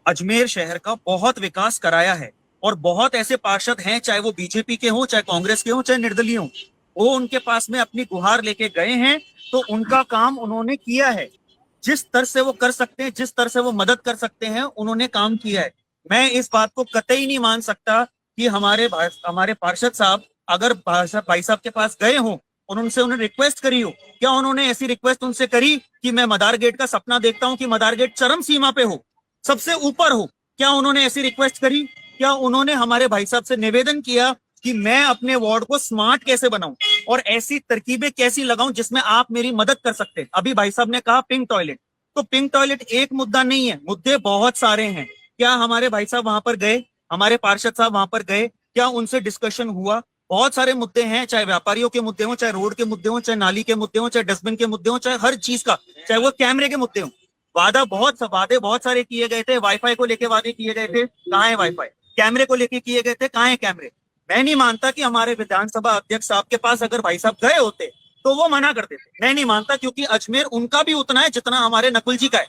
अजमेर शहर का बहुत विकास कराया है। और बहुत ऐसे पार्षद हैं, चाहे वो बीजेपी के हों, चाहे कांग्रेस के हों, चाहे निर्दलीय हों, वो उनके पास में अपनी गुहार लेके गए हैं तो उनका काम उन्होंने किया है। जिस तरह से वो कर सकते हैं, जिस तरह से वो मदद कर सकते हैं, उन्होंने काम किया है। मैं इस बात को कतई नहीं मान सकता कि हमारे पार्षद साहब अगर भाई साहब के पास गए हों और उनसे उन्हें रिक्वेस्ट करी हो, क्या उन्होंने ऐसी रिक्वेस्ट उनसे करी कि मैं मदार गेट का सपना देखता हूं कि मदार गेट चरम सीमा पे हो, सबसे ऊपर हो? क्या उन्होंने ऐसी रिक्वेस्ट करी? क्या उन्होंने हमारे भाई साहब से निवेदन किया कि मैं अपने वार्ड को स्मार्ट कैसे बनाऊं और ऐसी तरकीबें कैसी लगाऊं जिसमें आप मेरी मदद कर सकते हैं? अभी भाई साहब ने कहा पिंक टॉयलेट, तो पिंक टॉयलेट एक मुद्दा नहीं है, मुद्दे बहुत सारे हैं। क्या हमारे भाई साहब वहां पर गए? हमारे पार्षद साहब वहां पर गए? क्या उनसे डिस्कशन हुआ? बहुत सारे मुद्दे हैं, चाहे व्यापारियों के मुद्दे हों, चाहे रोड के मुद्दे हों, चाहे नाली के मुद्दे हों, चाहे डस्टबिन के मुद्दे हों, चाहे हर चीज का, चाहे वो कैमरे के मुद्दे हों। वादे बहुत सारे किए गए थे। वाईफाई को लेके वादे किए गए थे, कहाँ है वाईफाई? कैमरे को लेके किए गए थे, कहाँ है कैमरे? मैं नहीं मानता कि हमारे विधानसभा अध्यक्ष साहब के पास अगर भाई साहब गए होते तो वो मना कर देते। मैं नहीं मानता, क्योंकि अजमेर उनका भी उतना है जितना हमारे नकुल जी का है,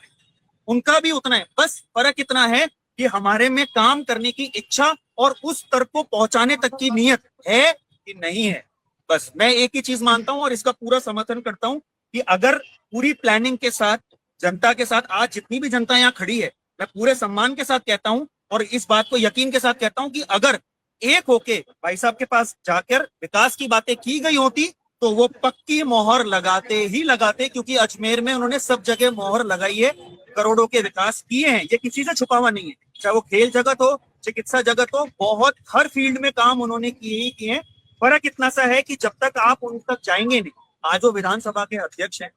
उनका भी उतना है। बस फर्क इतना है कि हमारे में काम करने की इच्छा और उस स्तर को पहुंचाने तक की नीयत है कि नहीं है। बस मैं एक ही चीज मानता हूं और इसका पूरा समर्थन करता हूं कि अगर पूरी प्लानिंग के साथ, जनता के साथ, आज जितनी भी जनता यहाँ खड़ी है, मैं पूरे सम्मान के साथ कहता हूं और इस बात को यकीन के साथ कहता हूं कि अगर एक होके भाई साहब के पास जाकर विकास की बातें की गई होती तो वो पक्की मोहर लगाते, क्योंकि अजमेर में उन्होंने सब जगह मोहर लगाई है, करोड़ों के विकास किए हैं। ये किसी से छुपा हुआ नहीं है, चाहे वो खेल जगत हो, चिकित्सा जगत हो, बहुत हर फील्ड में काम उन्होंने किए ही किए हैं। फर्क इतना सा है कि जब तक आप उन तक जाएंगे नहीं, आज वो विधानसभा के अध्यक्ष हैं,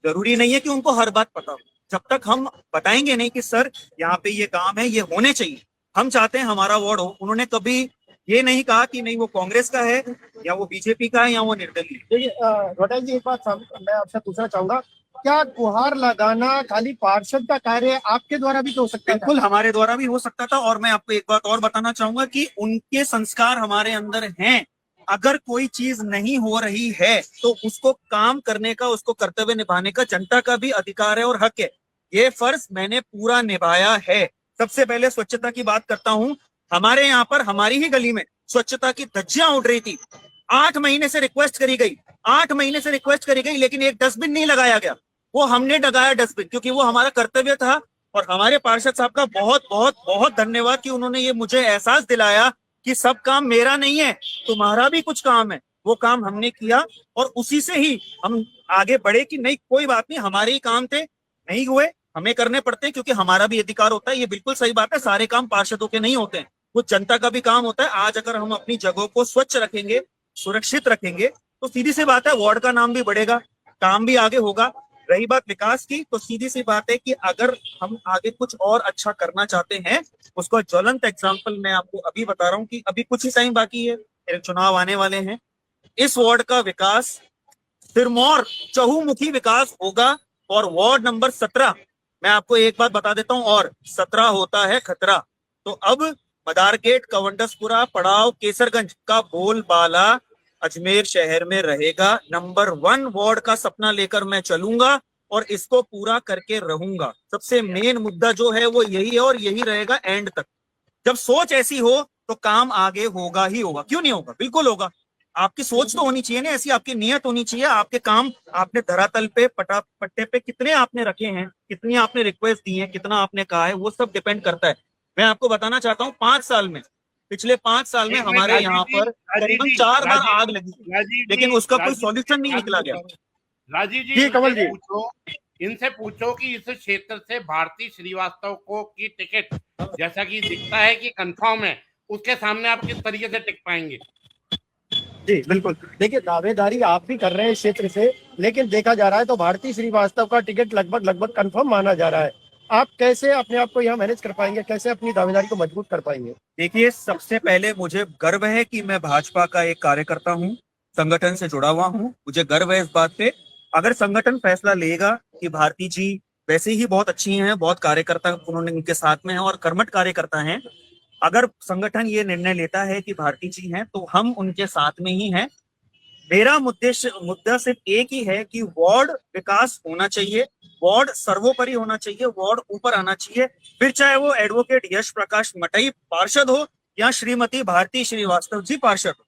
जरूरी नहीं है कि उनको हर बात पता हो। जब तक हम बताएंगे नहीं कि सर यहाँ पे ये काम है, ये होने चाहिए, हम चाहते हैं हमारा वार्ड हो, उन्होंने कभी ये नहीं कहा कि नहीं वो कांग्रेस का है या वो बीजेपी का है या वो निर्दलीय। देखिए जी, एक बात मैं आपसे पूछना चाहूंगा, क्या गुहार लगाना खाली पार्षद का कार्य है, आपके द्वारा भी तो हो सकता है? बिल्कुल हमारे द्वारा भी हो सकता था। और मैं आपको एक बात और बताना चाहूंगा कि उनके संस्कार हमारे अंदर हैं। अगर कोई चीज नहीं हो रही है तो उसको काम करने का, उसको कर्तव्य निभाने का जनता का भी अधिकार है और हक है। ये फर्ज मैंने पूरा निभाया है। सबसे पहले स्वच्छता की बात करता हूँ। हमारे यहाँ पर हमारी ही गली में स्वच्छता की धज्जियां उड़ रही थी। 8 महीने से रिक्वेस्ट करी गई, 8 महीने से रिक्वेस्ट करी गई, लेकिन एक डस्टबिन नहीं लगाया गया। वो हमने लगाया डस्टबिन, क्योंकि वो हमारा कर्तव्य था। और हमारे पार्षद साहब का बहुत बहुत बहुत धन्यवाद कि उन्होंने ये मुझे एहसास दिलाया कि सब काम मेरा नहीं है, तुम्हारा भी कुछ काम है। वो काम हमने किया और उसी से ही हम आगे बढ़े कि नहीं कोई बात नहीं, हमारे ही काम थे, नहीं हुए हमें करने पड़ते हैं, क्योंकि हमारा भी अधिकार होता है। ये बिल्कुल सही बात है, सारे काम पार्षदों के नहीं होते हैं, वो जनता का भी काम होता है। आज अगर हम अपनी जगहों को स्वच्छ रखेंगे, सुरक्षित रखेंगे, तो सीधी सी बात है वार्ड का नाम भी बढ़ेगा, काम भी आगे होगा। रही बात विकास की, तो सीधी सी बात है कि अगर हम आगे कुछ और अच्छा करना चाहते हैं, उसका ज्वलंत एग्जाम्पल मैं आपको अभी बता रहा हूँ कि अभी कुछ ही टाइम बाकी है, चुनाव आने वाले हैं। इस वार्ड का विकास सिरमौर चहुमुखी विकास होगा। और वार्ड नंबर 17, मैं आपको एक बात बता देता हूं, और 17 होता है खतरा। तो अब मदार गेट, कवंडसपुरा, पड़ाव, केसरगंज का बोलबाला अजमेर शहर में रहेगा। नंबर 1 वार्ड का सपना लेकर मैं चलूंगा और इसको पूरा करके रहूंगा। सबसे मेन मुद्दा जो है वो यही है और यही रहेगा एंड तक। जब सोच ऐसी हो तो काम आगे होगा ही होगा। क्यों नहीं होगा? बिल्कुल होगा। आपकी सोच तो होनी चाहिए ना, ऐसी आपकी नियत होनी चाहिए। आपके काम आपने धरातल पे, पट्टे पे कितने आपने रखे हैं, कितनी आपने रिक्वेस्ट दी है, कितना आपने कहा है, वो सब डिपेंड करता है। मैं आपको बताना चाहता हूँ, 5 साल में, पिछले 5 साल में हमारे यहाँ पर करीबन 4 बार आग लगी, लेकिन उसका कोई सॉल्यूशन नहीं निकला गया। राजीव जी, कमल जी, इनसे पूछो कि इस क्षेत्र से भारती श्रीवास्तव को की टिकट जैसा कि दिखता है कि कंफर्म है, उसके सामने आप किस तरीके से टिक पाएंगे? जी बिल्कुल, देखिए दावेदारी आप भी कर रहे हैं इस क्षेत्र से, लेकिन देखा जा रहा है तो भारती श्रीवास्तव का टिकट लगभग कंफर्म माना जा रहा है। आप कैसे अपने आप को यहाँ मैनेज कर पाएंगे, कैसे अपनी दावेदारी को मजबूत कर पाएंगे? देखिए, सबसे पहले मुझे गर्व है कि मैं भाजपा का एक कार्यकर्ता हूँ, संगठन से जुड़ा हुआ हूँ, मुझे गर्व है इस बात पे। अगर संगठन फैसला लेगा कि भारती जी वैसे ही बहुत अच्छी हैं, बहुत कार्यकर्ता उन्होंने उनके साथ में है और कर्मठ कार्यकर्ता हैं, अगर संगठन ये निर्णय लेता है कि भारती जी हैं तो हम उनके साथ में ही हैं। मेरा मुद्दा सिर्फ एक ही है कि वार्ड विकास होना चाहिए, वार्ड सर्वोपरि होना चाहिए, वार्ड ऊपर आना चाहिए, फिर चाहे वो एडवोकेट यश प्रकाश मटई पार्षद हो या श्रीमती भारती श्रीवास्तव जी पार्षद हो,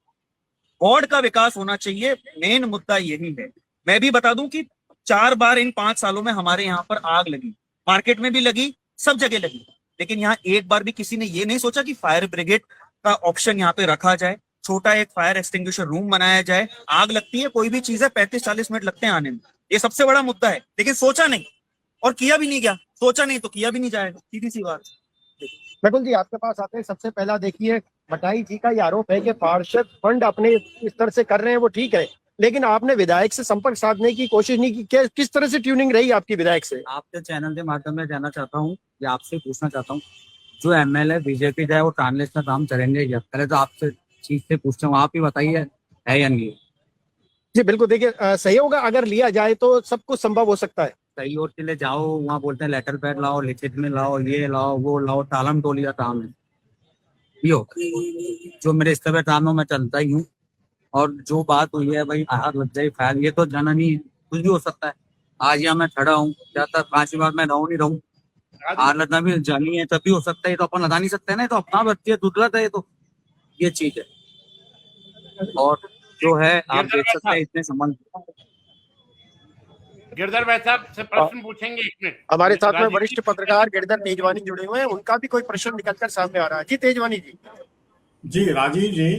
वार्ड का विकास होना चाहिए। मेन मुद्दा यही है। मैं भी बता दूं कि 4 बार इन 5 सालों में हमारे यहाँ पर आग लगी, मार्केट में भी लगी, सब जगह लगी, लेकिन यहाँ एक बार भी किसी ने ये नहीं सोचा कि फायर ब्रिगेड का ऑप्शन यहाँ पे रखा जाए, छोटा एक फायर एक्सटिंग्विशर रूम बनाया जाए। आग लगती है, कोई भी चीज है 35-40 मिनट लगते हैं आने में, ये सबसे बड़ा मुद्दा है, लेकिन सोचा नहीं और किया भी नहीं गया। सोचा नहीं तो किया भी नहीं जाएगा, सीधी सी बात। नकुल जी आपके पास आते हैं, सबसे पहला देखिए मटाई जी का ये आरोप है कि पार्षद फंड अपने स्तर से कर रहे हैं, वो ठीक है, लेकिन आपने विधायक से संपर्क साधने की कोशिश नहीं की। किस तरह से ट्यूनिंग रही आपकी विधायक से? आपके चैनल के माध्यम में जानना चाहता हूँ या आपसे पूछना चाहता हूँ, जो एमएलए बीजेपी जाए वो ट्रांसलेशन काम करेंगे क्या? पहले तो आपसे चीज से पूछता हूँ, आप ही बताइए है या नहीं? जी बिल्कुल, देखिए सहयोग अगर लिया जाए तो सब कुछ संभव हो सकता है। सहयोग के लिए जाओ, वहाँ बोलते हैं लेटर पैड लाओ, लिखित में लाओ, ये लाओ वो लाओ, तालम टोलिया काम है जो मेरे स्तर पर काम मैं चलता ही हूँ। और जो बात हुई है भाई आग लग जाए फायर, ये तो जाना नहीं है, कुछ भी हो सकता है। आज यहाँ मैं खड़ा हूँ, ज्यादातर 5 बार मैं रहूँ नहीं रहूँ, आग लगना भी जानी है, तब भी हो सकता है, तो अपन लगा नहीं सकते ना, तो अपना बच्चे है, दुर्लत है, तो ये चीज है। और जो है आप देख सकते हैं इतने संबंध। गिरधर भाई साहब से प्रश्न पूछेंगे, एक मिनट। हमारे साथ में वरिष्ठ पत्रकार गिरधर तेजवानी जुड़े हुए हैं, उनका भी कोई प्रश्न निकलकर सामने आ रहा है। जी तेजवानी जी। जी राजीव जी,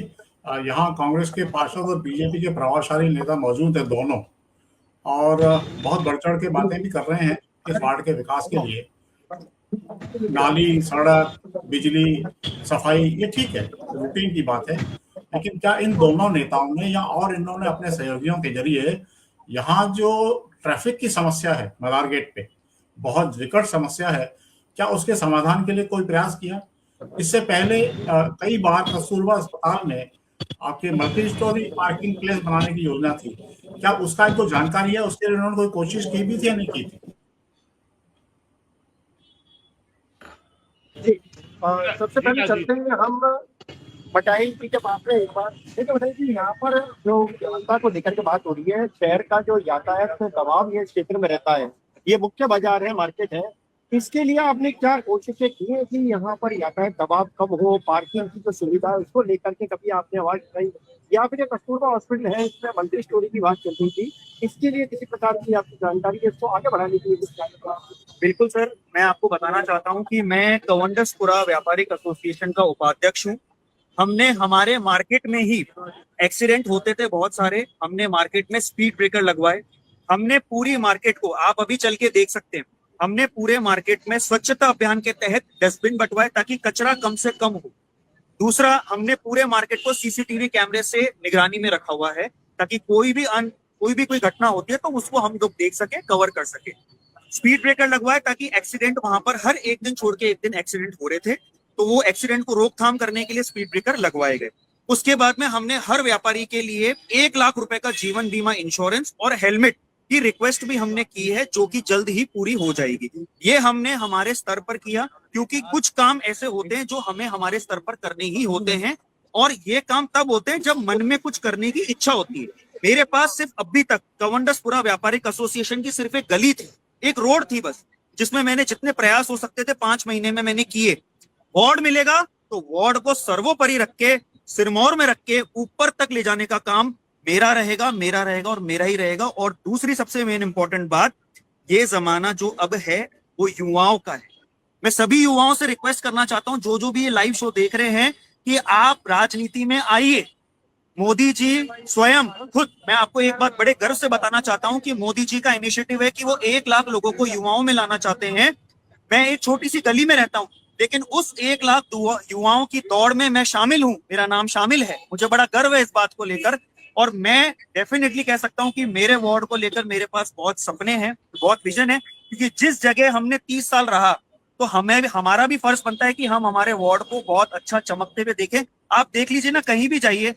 यहाँ कांग्रेस के पार्षद और बीजेपी के प्रभावशाली नेता मौजूद हैं दोनों, और बहुत बढ़ चढ़ के बातें भी कर रहे हैं इस वार्ड के विकास के लिए। नाली, सड़क, बिजली, सफाई, ये ठीक है, रूटीन की बात है, लेकिन क्या इन दोनों नेताओं ने या और इन्होंने अपने सहयोगियों के जरिए यहाँ जो ट्रैफिक की समस्या है मदार गेट पे, बहुत विकट समस्या है, क्या उसके समाधान के लिए कोई प्रयास किया? इससे पहले कई बार कस्तूरबा अस्पताल में आपके मल्टी स्टोरी पार्किंग प्लेस बनाने की योजना थी, क्या उसका कोई जानकारी है? उसके लिए उन्होंने कोई कोशिश की भी थी या नहीं की थी? जी सबसे पहले चलते हैं हम मटाई जी के पास में एक बार। देखिए बताइए कि यहाँ पर जो जनता को लेकर के बात हो रही है, शहर का जो यातायात में दबाव ये क्षेत्र में रहता है, ये मुख्य बाजार है, मार्केट है, इसके लिए आपने क्या कोशिशें की है कि यहाँ पर यातायात दबाव कम हो, पार्किंग की जो सुविधा है उसको लेकर के कभी आपने आवाज उठाई, या फिर कस्तूरबा हॉस्पिटल है इसमें मल्टी स्टोरी की बात चल रही थी, इसके लिए किसी प्रकार की आपकी जानकारी है, इसको आगे बढ़ाने के लिए? बिल्कुल सर, मैं आपको बताना चाहता हूँ कि मैं कवंडसपुरा व्यापारिक एसोसिएशन का उपाध्यक्ष हूँ। हमने हमारे मार्केट में ही एक्सीडेंट होते थे बहुत सारे, हमने मार्केट में स्पीड ब्रेकर लगवाए, हमने पूरी मार्केट को, आप अभी चल के देख सकते हैं, हमने पूरे मार्केट में स्वच्छता अभियान के तहत डस्टबिन बंटवाए ताकि कचरा कम से कम हो। दूसरा, हमने पूरे मार्केट को सीसीटीवी कैमरे से निगरानी में रखा हुआ है ताकि कोई भी कोई घटना होती है तो उसको हम लोग देख सके, कवर कर सके। स्पीड ब्रेकर लगवाए ताकि एक्सीडेंट वहां पर हर एक दिन छोड़ के एक दिन एक्सीडेंट हो रहे थे, तो वो एक्सीडेंट को रोकथाम करने के लिए स्पीड ब्रेकर लगवाए गए। उसके बाद में हमने हर व्यापारी के लिए 1 लाख रुपए का जीवन बीमा इंश्योरेंस और हेलमेट की रिक्वेस्ट भी हमने की है, जो कि जल्द ही पूरी हो जाएगी। ये हमने हमारे स्तर पर किया क्योंकि कुछ काम ऐसे होते हैं जो हमें हमारे स्तर पर करने ही होते हैं, और ये काम तब होते हैं जब मन में कुछ करने की इच्छा होती है। मेरे पास सिर्फ अभी तक कवंडसपुरा व्यापारिक एसोसिएशन की सिर्फ एक गली थी, एक रोड थी बस, जिसमें मैंने जितने प्रयास हो सकते थे 5 महीने में मैंने किए। वार्ड मिलेगा तो वार्ड को सर्वोपरि रख के, सिरमौर में रख के ऊपर तक ले जाने का काम मेरा रहेगा और मेरा ही रहेगा। और दूसरी सबसे मेन इंपॉर्टेंट बात, ये जमाना जो अब है वो युवाओं का है। मैं सभी युवाओं से रिक्वेस्ट करना चाहता हूं, जो भी ये लाइव शो देख रहे हैं, कि आप राजनीति में आइए, मोदी जी स्वयं खुद, मैं आपको एक बात बड़े गर्व से बताना चाहता हूं कि मोदी जी का इनिशिएटिव है कि वो 1 लाख लोगों को युवाओं में लाना चाहते हैं। मैं एक छोटी सी गली में रहता हूं, लेकिन उस 1 लाख युवाओं की दौड़ में मैं शामिल हूं, मेरा नाम शामिल है। मुझे बड़ा गर्व है इस बात को लेकर, और मैं डेफिनेटली कह सकता हूं कि मेरे वार्ड को लेकर मेरे पास बहुत सपने हैं, बहुत विजन है, क्योंकि जिस जगह हमने 30 साल रहा तो हमें हमारा भी फर्ज बनता है कि हम हमारे वार्ड को बहुत अच्छा चमकते हुए देखें। आप देख लीजिए ना, कहीं भी जाइए,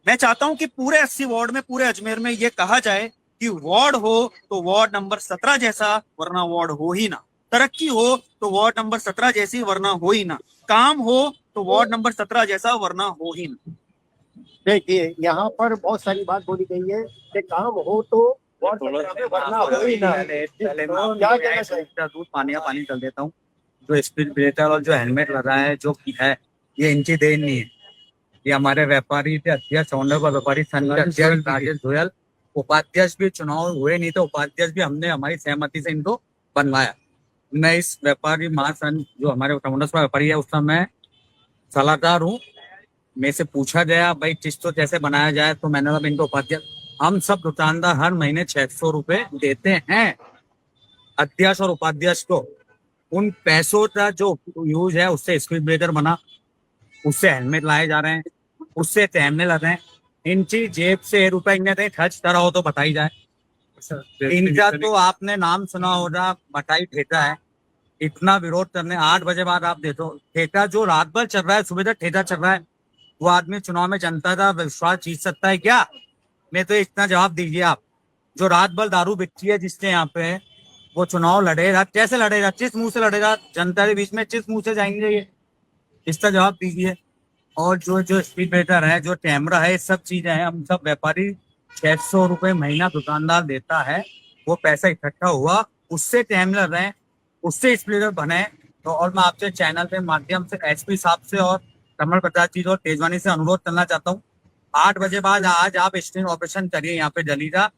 मैं चाहता हूं कि पूरे 80 वार्ड में, पूरे अजमेर में ये कहा जाए कि वार्ड हो तो वार्ड नंबर 17 जैसा, वरना वार्ड हो ही ना। तरक्की हो तो वार्ड नंबर 17 जैसी, वरना हो ही ना। काम हो तो वार्ड नंबर 17 जैसा, वरना हो ही ना। देखिए, यहाँ पर बहुत सारी बात बोली गई है कि काम हो तो वार्ड 17 में, वरना हो ही ना। क्या कहना चाहिए? दूध पानी कर देता हूँ। जो स्पीड ब्रेकर और जो हेलमेट लगा है, जो है, ये इनकी देन नहीं है। ये हमारे व्यापारी थे, अध्यक्ष ऑनरेबल व्यापारी संघ के अध्यक्ष राजेश गोयल, उपाध्यक्ष भी चुनाव हुए नहीं तो उपाध्यक्ष भी हमने हमारी सहमति से इनको बनवाया। मैं इस व्यापारी महासंघ जो हमारे व्यापारी है उसका मैं सलाहकार हूँ। मेरे से पूछा गया भाई किस्त तो कैसे बनाया जाए, तो मैंने कहा इनको उपाध्यक्ष, हम सब दुकानदार हर महीने 600 रुपए देते हैं अध्यक्ष और उपाध्यक्ष को। उन पैसों का जो यूज है उससे स्पीड ब्रेकर बना, उससे हेलमेट लाए जा रहे हैं, उससे तैमने लगे हैं। इनकी जेब से रुपए इनने खर्च करा हो तो बताई जाए। इनका तो आपने नाम सुना होगा, मटाई ठेका है। इतना विरोध करने 8 बजे बाद आप देखो, ठेका जो रात भर चल रहा है, सुबह तक ठेका चल रहा है, वो आदमी चुनाव में जनता का विश्वास जीत सकता है क्या? मैं तो इतना जवाब दीजिए आप। जो रात भर दारू बिकती है जिसके यहाँ पे, वो चुनाव लड़ेगा, कैसे लड़ेगा? किस मुंह से लड़ेगा? जनता के बीच में किस मुंह से जाएंगे ये? इसका जवाब दीजिए। और जो स्पीड ब्रेकर है, जो कैमरा है, सब चीजें हैं, हम सब व्यापारी 600 रुपए महीना दुकानदार देता है। वो पैसा इकट्ठा हुआ, उससे कैमरा रहे, उससे स्पीड ब्रेकर बने। तो और मैं आपसे चैनल के माध्यम से एसपी साहब से और कमल प्रकाश जी और तेजवानी से अनुरोध करना चाहता हूँ, 8 बजे बाद आज आप स्टिंग ऑपरेशन करिए यहाँ पे जलीरा।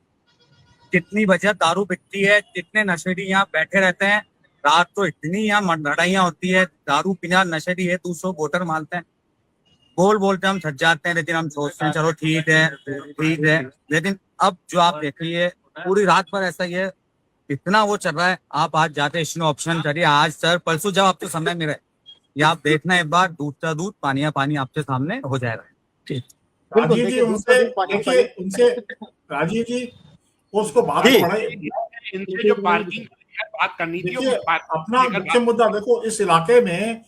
कितनी बजे दारू बिकती है, कितने नशेड़ी यहाँ बैठे रहते हैं, रात को इतनी यहाँ लड़ाइयाँ होती है, दारू पीना नशेड़ी है, 200 वोटर मारते हैं, बोलते हम थक जाते हैं, लेकिन हम सोचते हैं चलो ठीक है। लेकिन अब जो आप देखिए पूरी रात पर ऐसा ही है, इतना वो चल रहा है। आप आज जाते स्टिंग ऑपरेशन करिए, आज सर परसों जब आपको समय मिले, ये आप देखना एक बार, दूध का दूध पानी आपके सामने हो जाएगा। ठीक, राजीव जी, उनसे राजीव जी उसको बात इनसे जो पार्किंग बात करनी थी, अपना मुख्य मुद्दा देखो, इस इलाके में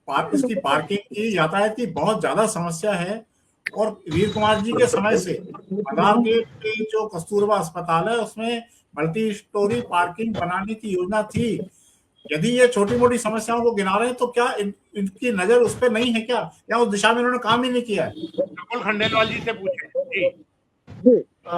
इसकी पार्किंग की, यातायात की बहुत ज्यादा समस्या है। और वीर कुमार जी के समय से मदारगेट के जो कस्तूरबा अस्पताल है उसमें मल्टी स्टोरी पार्किंग बनाने की योजना थी। यदि ये छोटी मोटी समस्याओं को गिना रहे हैं तो क्या इनकी नजर उस पर नहीं है क्या, या उस दिशा में इन्होंने काम ही नहीं किया है? नकुल खंडेलवाल जी से पूछे।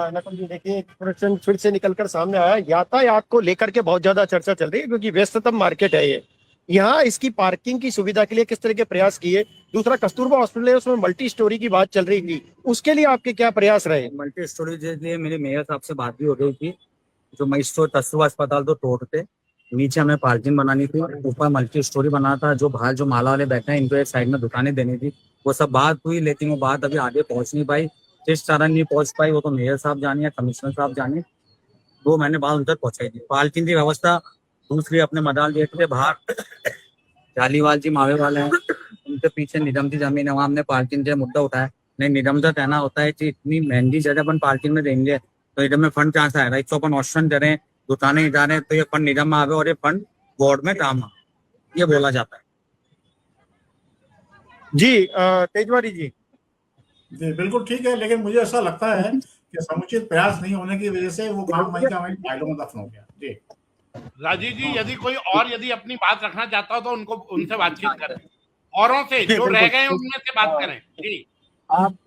नकुल जी, देखिए एक प्रश्न फिर से निकलकर सामने आया। यातायात को लेकर के बहुत ज्यादा चर्चा चल रही है क्योंकि व्यस्ततम मार्केट है ये। यहाँ इसकी पार्किंग की सुविधा के लिए किस तरह के प्रयास किए? दूसरा, कस्तूरबा हॉस्पिटल है, उसमें मल्टी स्टोरी की बात चल रही थी, उसके लिए आपके क्या प्रयास रहे? मल्टी स्टोरी के लिए मेरे मेयर साहब से बात भी हो गई थी। जो मजिस्ट्रेट कस्तूरबा अस्पताल तो तोड़ते, नीचे हमें पार्किंग बनानी थी, ऊपर मल्टी स्टोरी बना था। जो बाहर जो माला वाले बैठे हैं, इनको एक साइड में दुकानें देनी थी। वो सब बात हुई, लेकिन वो बात अभी आगे पहुंच नहीं पाई। जिस कारण नहीं पहुंच पाई वो तो मेयर साहब जानिए, कमिश्नर साहब जानिए, वो मैंने बात उन तक पहुंचाई थी। पार्किंग की व्यवस्था दूसरी अपने मदार गेट के बाहर जालीवाल जी मावे वाले हैं, उनके पीछे निगम की जमीन है, वहाँ हमने पार्किंग का मुद्दा उठाया। नहीं, निगम का कहना होता है कि इतनी महंगी जगह अपन पार्किंग में देंगे तो निगम में फंड कहाँ से आएगा? एक तो अपन ऑप्शन करें, दुकानें जा रहे हैं, तो ये फंड निगम में आवे और ये फंड वार्ड में काम आवे, ये बोला जाता है। जी तेजवानी जी। जी बिल्कुल ठीक है, लेकिन मुझे ऐसा लगता है कि समुचित प्रयास नहीं होने की वजह से वो काम वहीं का वहीं फाइलों में दफन हो गया। जी राजीव जी, यदि अपनी बात रखना चाहता हो तो उनसे बातचीत करें, औरों से जो रह गए उनमें से बात करें। जी आप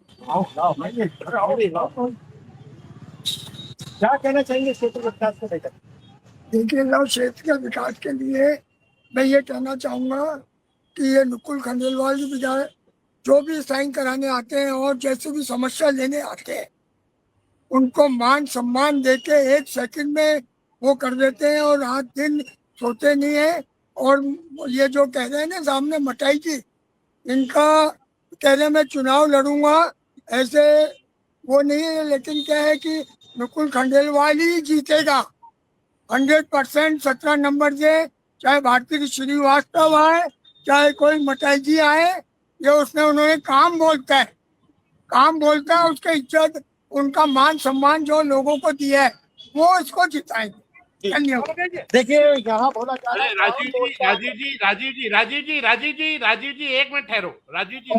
क्या कहना चाहेंगे क्षेत्र विकास को लेकर? देखिए, नव क्षेत्र के विकास के लिए मैं ये कहना चाहूँगा कि ये नकुल खंडेलवाल जी विधायक जो भी साइन कराने आते हैं और जैसे भी समस्या लेने आते हैं, उनको मान सम्मान देके 1 सेकंड में वो कर देते हैं और रात दिन सोते नहीं है। और ये जो कह रहे हैं ना सामने मटाई की, इनका कह रहे मैं चुनाव लड़ूंगा ऐसे वो नहीं है, लेकिन क्या है कि नकुल खंडेलवाल ही जीतेगा 100%। 17 नंबर से, चाहे भारती श्रीवास्तव आए, चाहे कोई मटाई जी आए, ये उन्होंने काम बोलता है, उसके इज्जत, उनका मान सम्मान जो लोगों को दिया है, वो इसको जिताएंगे। धन्यवाद। देखिए यहाँ बोला जा रहा है राजीव जी एक मिनट ठहरो। राजीव जी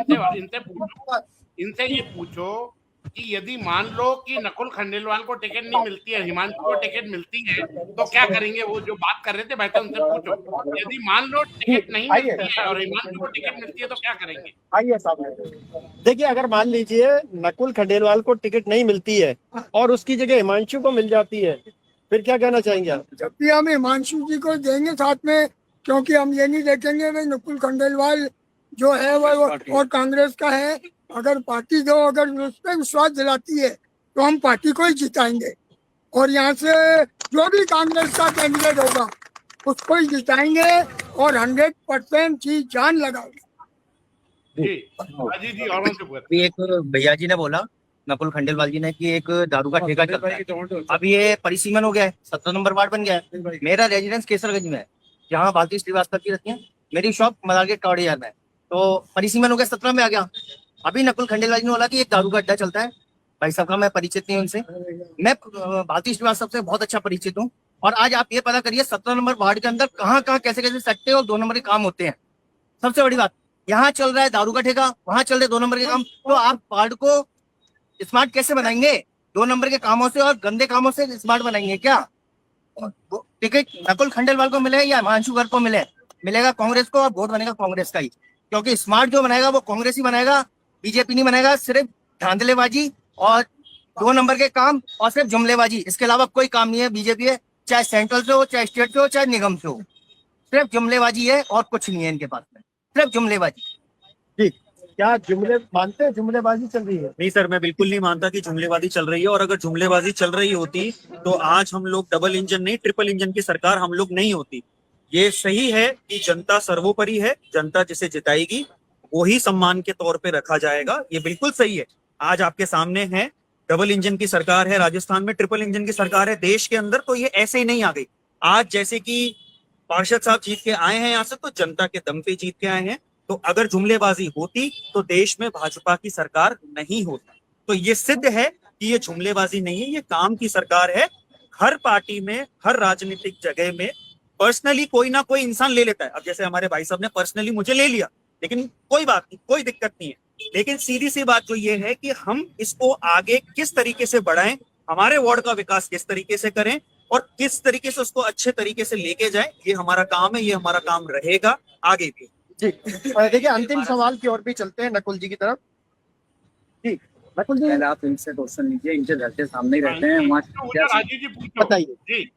इनसे ये पूछो कि यदि मान लो कि नकुल खंडेलवाल को टिकट नहीं मिलती है, हिमांशु को टिकट मिलती है, तो क्या करेंगे? वो जो बात कर रहे थे बैठे, उनसे पूछो। यदि मान लो टिकट नहीं मिलती है और हिमांशु को टिकट मिलती है तो क्या करेंगे? आइए साहब। देखिए अगर मान लीजिए नकुल खंडेलवाल को टिकट नहीं मिलती है और उसकी जगह हिमांशु को मिल जाती है, फिर क्या कहना चाहेंगे आप? जब भी हम हिमांशु जी को देंगे साथ में, क्योंकि हम ये नहीं देखेंगे भाई नकुल खंडेलवाल जो है वो और कांग्रेस का है। अगर पार्टी जो अगर उस पर विश्वास दिलाती है तो हम पार्टी को ही जिताएंगे, और यहाँ से जो भी कांग्रेस का कैंडिडेट होगा उसको ही जिताएंगे और 100% जी जान लगाएंगे। अभी एक भैया जी ने बोला, नकुल खंडेलवाल जी ने, कि एक दारू का ठेका चलता है। अब ये परिसीमन हो गया है, 17 नंबर वार्ड बन गया है। मेरा रेजिडेंस केसरगंज में है, जहाँ भारती श्रीवास्तव की रहती है। मेरी शॉप मदारगेट कवड़ियार में है, तो परिसीमन हो गया, 17 में आ गया। अभी नकुल खंडेलवाल जी ने बोला कि एक दारू का अड्डा चलता है। भाई साहब का मैं परिचित नहीं उनसे, मैं भारती श्रीवास्तव से बहुत अच्छा परिचित हूँ। और आज आप ये पता करिए 17 नंबर वार्ड के अंदर कहाँ कैसे सट्टे और 2 नंबर के काम होते हैं। सबसे बड़ी बात, यहाँ चल रहा है दारू का ठेका, वहां चल रहे 2 नंबर के काम। तो आप वार्ड को स्मार्ट कैसे बनाएंगे? 2 नंबर के कामों से और गंदे कामों से स्मार्ट बनाएंगे क्या? टिकट नकुल खंडेलवाल को मिले या हिमांशु गर्ग को मिलेगा कांग्रेस को, और वोट बनेगा कांग्रेस का ही, क्योंकि स्मार्ट जो बनाएगा वो कांग्रेस ही बनाएगा, बीजेपी नहीं बनाएगा। सिर्फ धांधलेबाजी और 2 नंबर के काम और सिर्फ जुमलेबाजी, इसके अलावा कोई काम नहीं है बीजेपी है, चाहे सेंट्रल से हो, चाहे स्टेट से हो, चाहे निगम से हो। सिर्फ जुमलेबाजी है और कुछ नहीं है इनके पास में, सिर्फ जुमलेबाजी। जी, क्या जुमले मानते हैं जुमलेबाजी चल रही है? नहीं सर, मैं बिल्कुल नहीं मानता कि जुमलेबाजी चल रही है। और अगर जुमलेबाजी चल रही होती तो आज हम लोग डबल इंजन नहीं, ट्रिपल इंजन की सरकार हम लोग नहीं होती। ये सही है कि जनता सर्वोपरि है, जनता जिसे जिताएगी वही सम्मान के तौर पे रखा जाएगा, ये बिल्कुल सही है। आज आपके सामने है, डबल इंजन की सरकार है राजस्थान में, ट्रिपल इंजन की सरकार है देश के अंदर, तो ये ऐसे ही नहीं आ गई। आज जैसे कि पार्षद साहब जीत के आए हैं यहाँ से, तो जनता के दम पे जीत के आए हैं। तो अगर जुमलेबाजी होती तो देश में भाजपा की सरकार नहीं होती। तो ये सिद्ध है कि ये जुमलेबाजी नहीं है, ये काम की सरकार है। हर पार्टी में, हर राजनीतिक जगह में पर्सनली कोई ना कोई इंसान ले लेता है। अब जैसे हमारे भाई साहब ने पर्सनली मुझे ले लिया, लेकिन कोई बात नहीं, कोई दिक्कत नहीं है। लेकिन सीधी सी बात जो ये है कि हम इसको आगे किस तरीके से बढ़ाएं, हमारे वार्ड का विकास किस तरीके से करें और किस तरीके से उसको अच्छे तरीके से लेके जाएं, ये हमारा काम है, ये हमारा काम रहेगा आगे भी। जी, देखिए अंतिम सवाल की ओर भी चलते हैं नकुल जी की तरफ। जी नकुल जी, पहले आप इनसे क्वेश्चन लीजिए, इनके घर के सामने ही रहते हैं बताइए।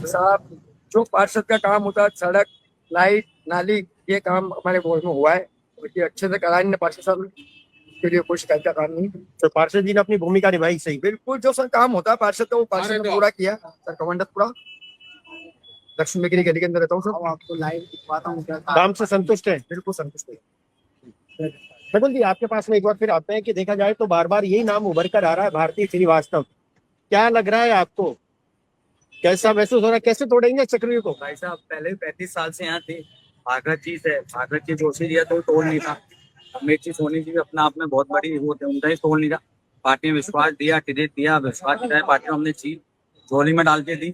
साहब, जो पार्षद का काम होता है, सड़क, लाइट, नाली, ये काम हमारे वार्ड में हुआ है, ये अच्छे से कराया इन्होंने पार्षद साहब ने, के लिए कोई शिकायत का काम नहीं। तो पार्षद जी ने अपनी भूमिका निभाई सही? बिल्कुल, जो सर काम होता है पार्षद का वो पार्षद ने पूरा किया। सर कमंडतपुरा लक्ष्मी गिरी गली के अंदर रहता हूँ सर। आपको लाइव दिखवाता हूँ, काम से संतुष्ट है? बिल्कुल संतुष्ट है। नकुल जी, आपके पास में एक बार फिर आते हैं कि देखा जाए तो बार बार यही नाम उभर कर आ रहा है, भारती श्रीवास्तव। क्या लग रहा है आपको, कैसा महसूस हो रहा है, कैसे तोड़ेंगे चक्रव्यूह को? भाई साहब, पहले 35 साल से यहाँ थे, भागवत जी से, भागवत जी जोशी दिया तो तोड़ नहीं था। अमेठी सोनी जी भी अपना आप में बहुत बड़ी वो थे, उनका ही तोड़ नहीं था। पार्टी में विश्वास दिया, टिकट दिया, विश्वास दिलाया, पार्टी हमने जीत झोली में डाल के दी।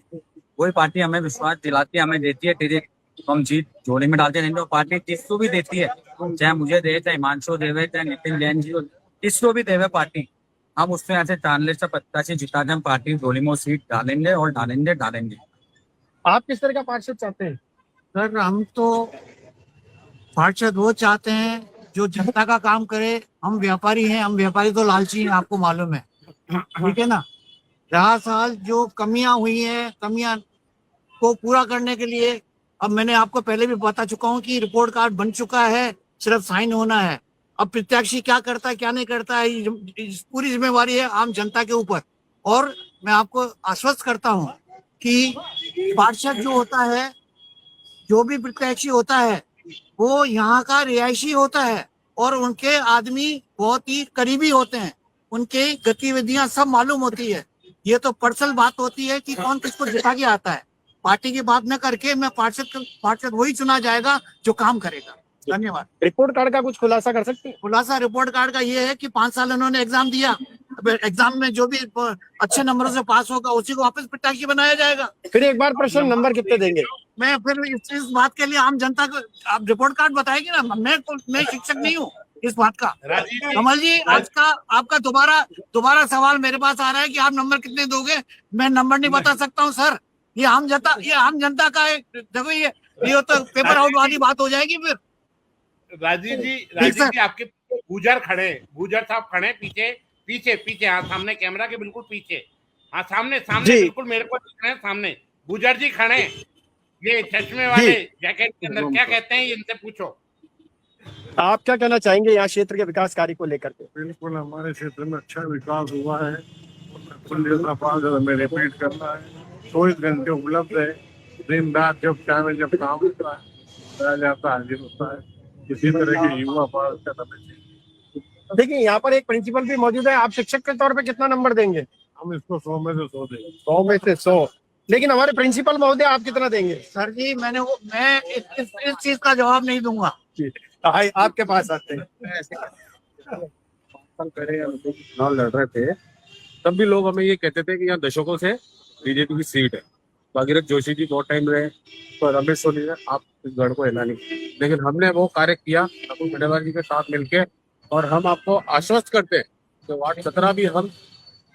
वही पार्टी हमें विश्वास दिलाती है, हमें देती है टिकट, हम जीत झोली में डालते नहीं। तो पार्टी किसको भी देती है, चाहे मुझे दे, चाहे हिमांशु देवे, चाहे नितिन जैन जी, किसको भी देवे पार्टी, हम उसमें ऐसे 40 से 85 जिता दें, पार्टी झोली में सीट डालेंगे और डालेंगे। आप किस तरह का पार्षद चाहते हैं? सर हम तो पार्षद वो चाहते हैं जो जनता का काम करे। हम व्यापारी हैं, हम व्यापारी तो लालची हैं, आपको मालूम है, ठीक है ना। रहा साल जो कमियां हुई हैं, कमियां को पूरा करने के लिए अब मैंने आपको पहले भी बता चुका हूं कि रिपोर्ट कार्ड बन चुका है, सिर्फ साइन होना है। अब प्रत्याशी क्या करता है क्या नहीं करता है, पूरी जिम्मेवारी है आम जनता के ऊपर। और मैं आपको आश्वस्त करता हूं कि पार्षद जो होता है, जो भी प्रत्याशी होता है, वो यहाँ का रिहायशी होता है, और उनके आदमी बहुत ही करीबी होते हैं, उनकी गतिविधियां सब मालूम होती है। ये तो पर्सनल बात होती है कि कौन किसको जिता के आता है। पार्टी की बात न करके मैं पार्षद वही चुना जाएगा जो काम करेगा। धन्यवाद। रिपोर्ट कार्ड का कुछ खुलासा कर सकते हैं? खुलासा रिपोर्ट कार्ड का ये है कि 5 साल उन्होंने एग्जाम दिया, अब एग्जाम में जो भी अच्छे नंबरों से पास होगा उसी को वापस पिटाकी बनाया जाएगा। फिर एक बार प्रश्न, नंबर कितने देंगे? मैं फिर इस बात के लिए आम जनता को आप रिपोर्ट कार्ड बताएगी ना, मैं शिक्षक नहीं हूँ इस बात का। कमल जी, आज का आपका दोबारा सवाल मेरे पास आ रहा है कि आप नंबर कितने दोगे। मैं नंबर नहीं बता सकता हूँ सर, ये आम जनता का एक, देखो ये तो पेपर आउट वाली बात हो जाएगी फिर। राजीव जी आपके गुजर खड़े, गुजर साहब खड़े पीछे, हाँ सामने कैमरा के बिल्कुल पीछे, हाँ सामने बिल्कुल मेरे को दिख रहे हैं सामने। गुजर जी खड़े, ये चश्मे वाले जैकेट के अंदर, क्या कहते हैं इनसे पूछो। आप क्या कहना चाहेंगे यहाँ क्षेत्र के विकास कार्य को लेकर के? बिल्कुल हमारे क्षेत्र में अच्छा विकास हुआ है। हमें रिपीट करना है, 24 घंटे उपलब्ध है। दिन रात जब चाहे जब काम होता है जाता हाजिर होता है। इसी तरह के युवा पार्षद हमें चाहिए। देखिए यहाँ पर एक प्रिंसिपल भी मौजूद है, आप शिक्षक के तौर पे कितना नंबर देंगे? हम इसको 100 में से 100 देंगे। 100 में से 100। लेकिन हमारे प्रिंसिपल महोदय आप कितना देंगे? सर जी मैं इस चीज का जवाब नहीं दूंगा। आपके पास आते हैं। चुनाव लड़ रहे थे तब भी लोग हमें ये कहते थे कि यहाँ दशकों से बीजेपी की सीट है। भागीरथ जोशी जी बहुत टाइम रहे, तो रमेश सोनी ने आप इस गढ़ को हिला नहीं, लेकिन हमने वो कार्य किया नकुल खंडेलवाल जी के साथ मिलके, और हम आपको आश्वस्त करते हैं कि वार्ड 17 भी हम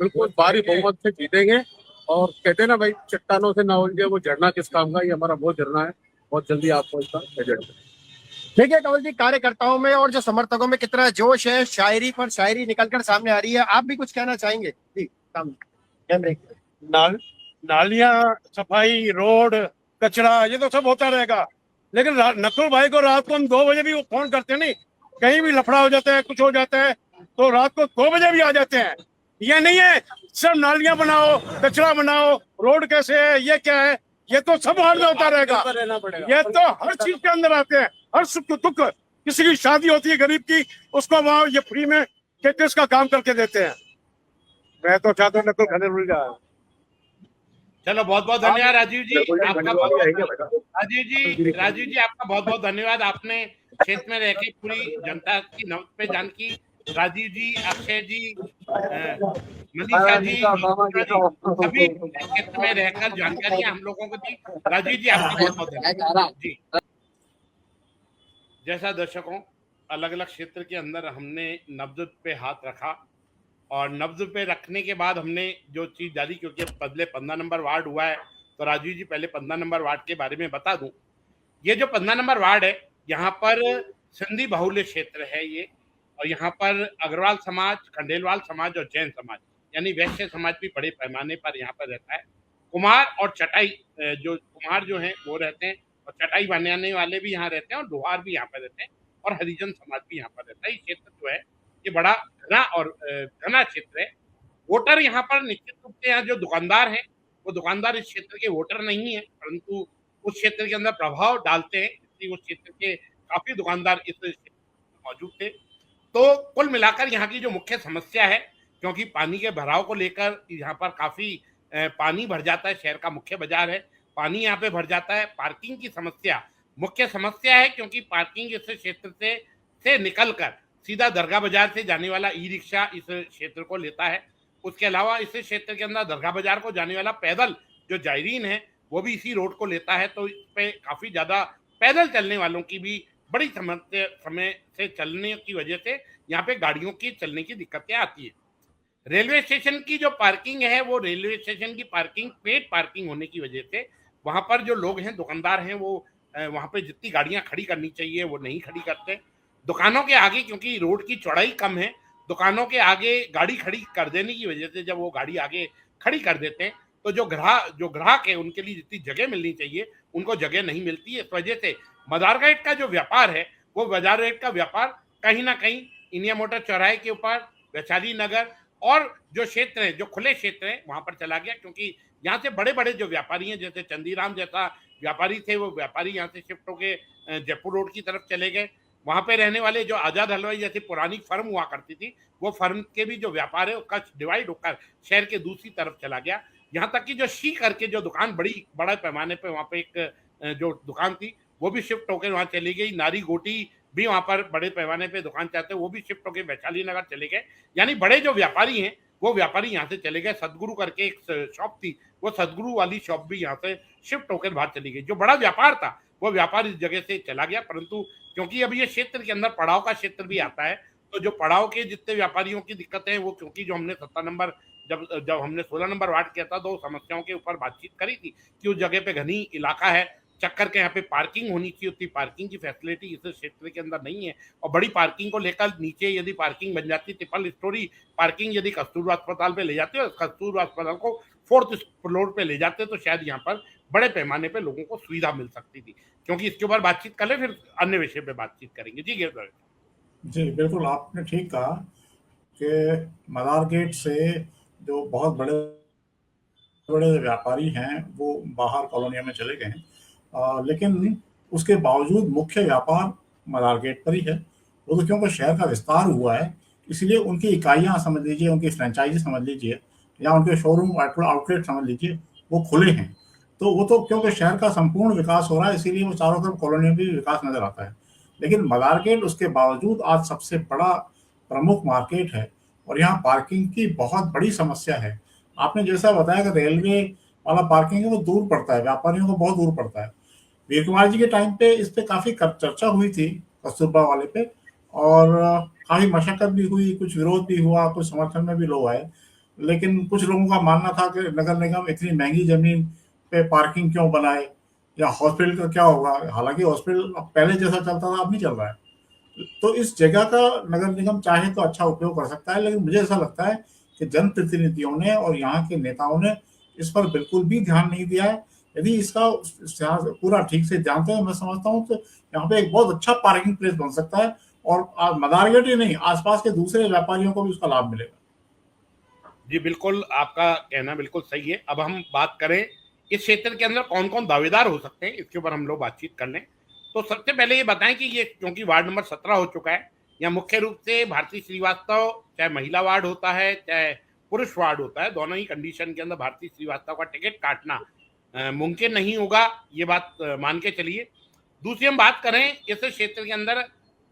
बिल्कुल भारी बहुमत से जीतेंगे। और कहते हैं ना भाई, चट्टानों से ना उलझे वो झरना किस काम का, ये हमारा वो झरना है। बहुत जल्दी आपको इसका रिजल्ट। ठीक है कमल जी, कार्यकर्ताओं में और जो समर्थकों में कितना जोश है, शायरी पर शायरी निकलकर सामने आ रही है। आप भी कुछ कहना चाहेंगे? जी सामने नालियां, सफाई, रोड, कचरा, ये तो सब होता रहेगा, लेकिन नकुल भाई को रात को हम 2 बजे भी फोन करते हैं, नहीं कहीं भी लफड़ा हो जाता है, कुछ हो जाता है, तो रात को 2 बजे भी आ जाते हैं। ये नहीं है सब नालियां बनाओ, कचरा बनाओ, रोड कैसे है, ये क्या है, ये तो सब हर में होता रहेगा। ये तो हर चीज के अंदर आते हैं, हर सुख दुख, किसी की शादी होती है गरीब की, उसको वहां ये फ्री में केस का काम करके देते हैं। मैं तो चाहता हूँ नकुल खंडेलवाल जाए। चलो बहुत बहुत धन्यवाद राजीव जी आपका, राजीव जी आपका बहुत बहुत धन्यवाद। आपने क्षेत्र में रह के पूरी जनता की नब्ज पे जान की। राजीव जी, अक्षय जी, मनीषा जी, सभी क्षेत्र में रहकर जानकारी हम लोगों को दी। राजीव जी आपकी बहुत बहुत धन्यवाद जी। जैसा दर्शकों, अलग अलग क्षेत्र के अंदर हमने नब्ज पे हाथ रखा, और नब्ज पे रखने के बाद हमने जो चीज डाली, क्योंकि पहले 15 नंबर वार्ड हुआ है, तो राजीव जी पहले 15 नंबर वार्ड के बारे में बता दूं। ये जो 15 नंबर वार्ड है, यहाँ पर सिंधी बहुल्य क्षेत्र है ये, और यहाँ पर अग्रवाल समाज, खंडेलवाल समाज और जैन समाज यानी वैश्य समाज भी बड़े पैमाने पर यहाँ पर रहता है। कुमार और चटाई, जो कुम्हार जो है वो रहते हैं, और चटाई बनाने वाले भी यहाँ रहते हैं, और लोहार भी यहाँ पर रहते हैं, और हरिजन समाज भी यहाँ पर रहता है। ये क्षेत्र जो है ये बड़ा घना और घना क्षेत्र है। वोटर यहाँ पर निश्चित रूप से, यहाँ जो दुकानदार हैं वो दुकानदार इस क्षेत्र के वोटर नहीं है, परंतु उस क्षेत्र के अंदर प्रभाव डालते हैं, इसलिए उस क्षेत्र के काफी दुकानदार इस क्षेत्र में मौजूद थे। तो कुल मिलाकर यहाँ की जो मुख्य समस्या है, क्योंकि पानी के भराव को लेकर यहाँ पर काफी पानी भर जाता है, शहर का मुख्य बाजार है, पानी यहाँ पे भर जाता है। पार्किंग की समस्या मुख्य समस्या है, क्योंकि पार्किंग इस क्षेत्र से निकलकर सीधा दरगाह बाजार से जाने वाला ई रिक्शा इस क्षेत्र को लेता है। उसके अलावा इस क्षेत्र के अंदर दरगाह बाजार को जाने वाला पैदल जो जायरीन है वो भी इसी रोड को लेता है, तो इस पे काफी ज्यादा पैदल चलने वालों की भी बड़ी समय से चलने की वजह से यहाँ पे गाड़ियों की चलने की दिक्कतें आती है। रेलवे स्टेशन की जो पार्किंग है, वो रेलवे स्टेशन की पार्किंग पेड पार्किंग होने की वजह से वहां पर जो लोग हैं, दुकानदार हैं, वो वहां पे जितनी गाड़ियां खड़ी करनी चाहिए वो नहीं खड़ी करते। दुकानों के आगे, क्योंकि रोड की चौड़ाई कम है, दुकानों के आगे गाड़ी खड़ी कर देने की वजह से जब वो गाड़ी आगे खड़ी कर देते हैं, तो जो ग्राहक है उनके लिए जितनी जगह मिलनी चाहिए उनको जगह नहीं मिलती है। इस वजह से मदारगेट का जो व्यापार है, वो मदारगेट का व्यापार कहीं ना कहीं इंडिया मोटर चौराहे के ऊपर, वैशाली नगर और जो क्षेत्र है, जो खुले क्षेत्र है, वहां पर चला गया, क्योंकि यहाँ से बड़े बड़े जो व्यापारी हैं, जैसे चंदीराम जैसा व्यापारी थे, वो व्यापारी यहाँ से शिफ्ट होके जयपुर रोड की तरफ चले गए। वहां पे रहने वाले जो आजाद हलवाई जैसी पुरानी फर्म हुआ करती थी, वो फर्म के भी जो व्यापार है उसका डिवाइड होकर शहर के दूसरी तरफ चला गया। यहाँ तक कि जो शी करके जो दुकान बड़े पैमाने पे वहां पे एक जो दुकान थी वो भी शिफ्ट होकर वहां चली गई। नारी गोटी भी वहां पर बड़े पैमाने पे दुकान चाहते वो भी शिफ्ट होकर वैशाली नगर चले गए। यानी बड़े जो व्यापारी हैं वो व्यापारी यहाँ से चले गए। सदगुरु करके एक शॉप थी, वो सदगुरु वाली शॉप भी यहाँ से शिफ्ट होकर बाहर चली गई। जो बड़ा व्यापार था वो व्यापार इस जगह से चला गया। परंतु क्योंकि अब ये क्षेत्र के अंदर पड़ाव का क्षेत्र भी आता है, तो जो पड़ाव के जितने व्यापारियों की दिक्कतें हैं वो, क्योंकि जो हमने 17 नंबर जब हमने 16 नंबर वार्ड किया था तो समस्याओं के ऊपर बातचीत करी थी कि उस जगह पे घनी इलाका है, चक्कर के यहाँ पे पार्किंग होनी चाहिए, उतनी पार्किंग की फैसिलिटी इस क्षेत्र के अंदर नहीं है। और बड़ी पार्किंग को लेकर नीचे यदि पार्किंग बन जाती, ट्रिपल स्टोरी पार्किंग यदि कस्तूरबा अस्पताल पे ले जाते और कस्तूरबा अस्पताल को 4th फ्लोर पे ले जाते तो शायद यहाँ पर बड़े पैमाने पे लोगों को सुविधा मिल सकती थी। क्योंकि इसके ऊपर बातचीत कर ले, फिर अन्य विषय पे बातचीत करेंगे। जी गिरधर जी बिल्कुल, आपने ठीक कहा कि मदार गेट से जो बहुत बड़े बड़े व्यापारी हैं वो बाहर कॉलोनियों में चले गए हैं, लेकिन उसके बावजूद मुख्य व्यापार मदार गेट पर ही है। वो तो क्योंकि शहर का विस्तार हुआ है इसलिए उनकी इकाइयाँ समझ लीजिए, उनकी फ्रेंचाइजी समझ लीजिए, या उनके शोरूम आउटलेट समझ लीजिए, वो खुले हैं। तो वो तो क्योंकि शहर का संपूर्ण विकास हो रहा है इसीलिए वो चारों तरफ कॉलोनियों में भी विकास नजर आता है। लेकिन मदार गेट उसके बावजूद आज सबसे बड़ा प्रमुख मार्केट है और यहाँ पार्किंग की बहुत बड़ी समस्या है। आपने जैसा बताया कि रेलवे वाला पार्किंग है वो दूर पड़ता है, व्यापारियों को बहुत दूर पड़ता है। वीर कुमार जी के टाइम पे इस पे काफी चर्चा हुई थी कस्तूरबा वाले पे, और काफी मशक्कत भी हुई, कुछ विरोध भी हुआ, कुछ समर्थन में भी लोग आए। लेकिन कुछ लोगों का मानना था कि नगर निगम इतनी महंगी जमीन पे पार्किंग क्यों बनाए, या हॉस्पिटल का क्या होगा। हालांकि हॉस्पिटल पहले जैसा चलता था अब नहीं चल रहा है। तो इस जगह का नगर निगम चाहे तो अच्छा उपयोग कर सकता है, लेकिन मुझे ऐसा लगता है कि जनप्रतिनिधियों ने और यहाँ के नेताओं ने इस पर बिल्कुल भी ध्यान नहीं दिया है। यदि इसका पूरा ठीक से जानते हैं, मैं समझता हूँ तो यहाँ पे एक बहुत अच्छा पार्किंग प्लेस बन सकता है और मदार गेट ही नहीं, आसपास के दूसरे व्यापारियों को भी उसका लाभ मिलेगा। जी बिल्कुल, आपका कहना बिल्कुल सही है। अब हम बात करें इस क्षेत्र के अंदर कौन कौन दावेदार हो सकते हैं, इसके ऊपर हम लोग बातचीत कर लें। तो सबसे पहले ये बताएं कि ये क्योंकि वार्ड नंबर 17 हो चुका है, यहाँ मुख्य रूप से भारती श्रीवास्तव, चाहे महिला वार्ड होता है चाहे पुरुष वार्ड होता है, दोनों ही कंडीशन के अंदर भारती श्रीवास्तव का टिकट काटना मुमकिन नहीं होगा, ये बात मान के चलिए। दूसरी हम बात करें इस क्षेत्र के अंदर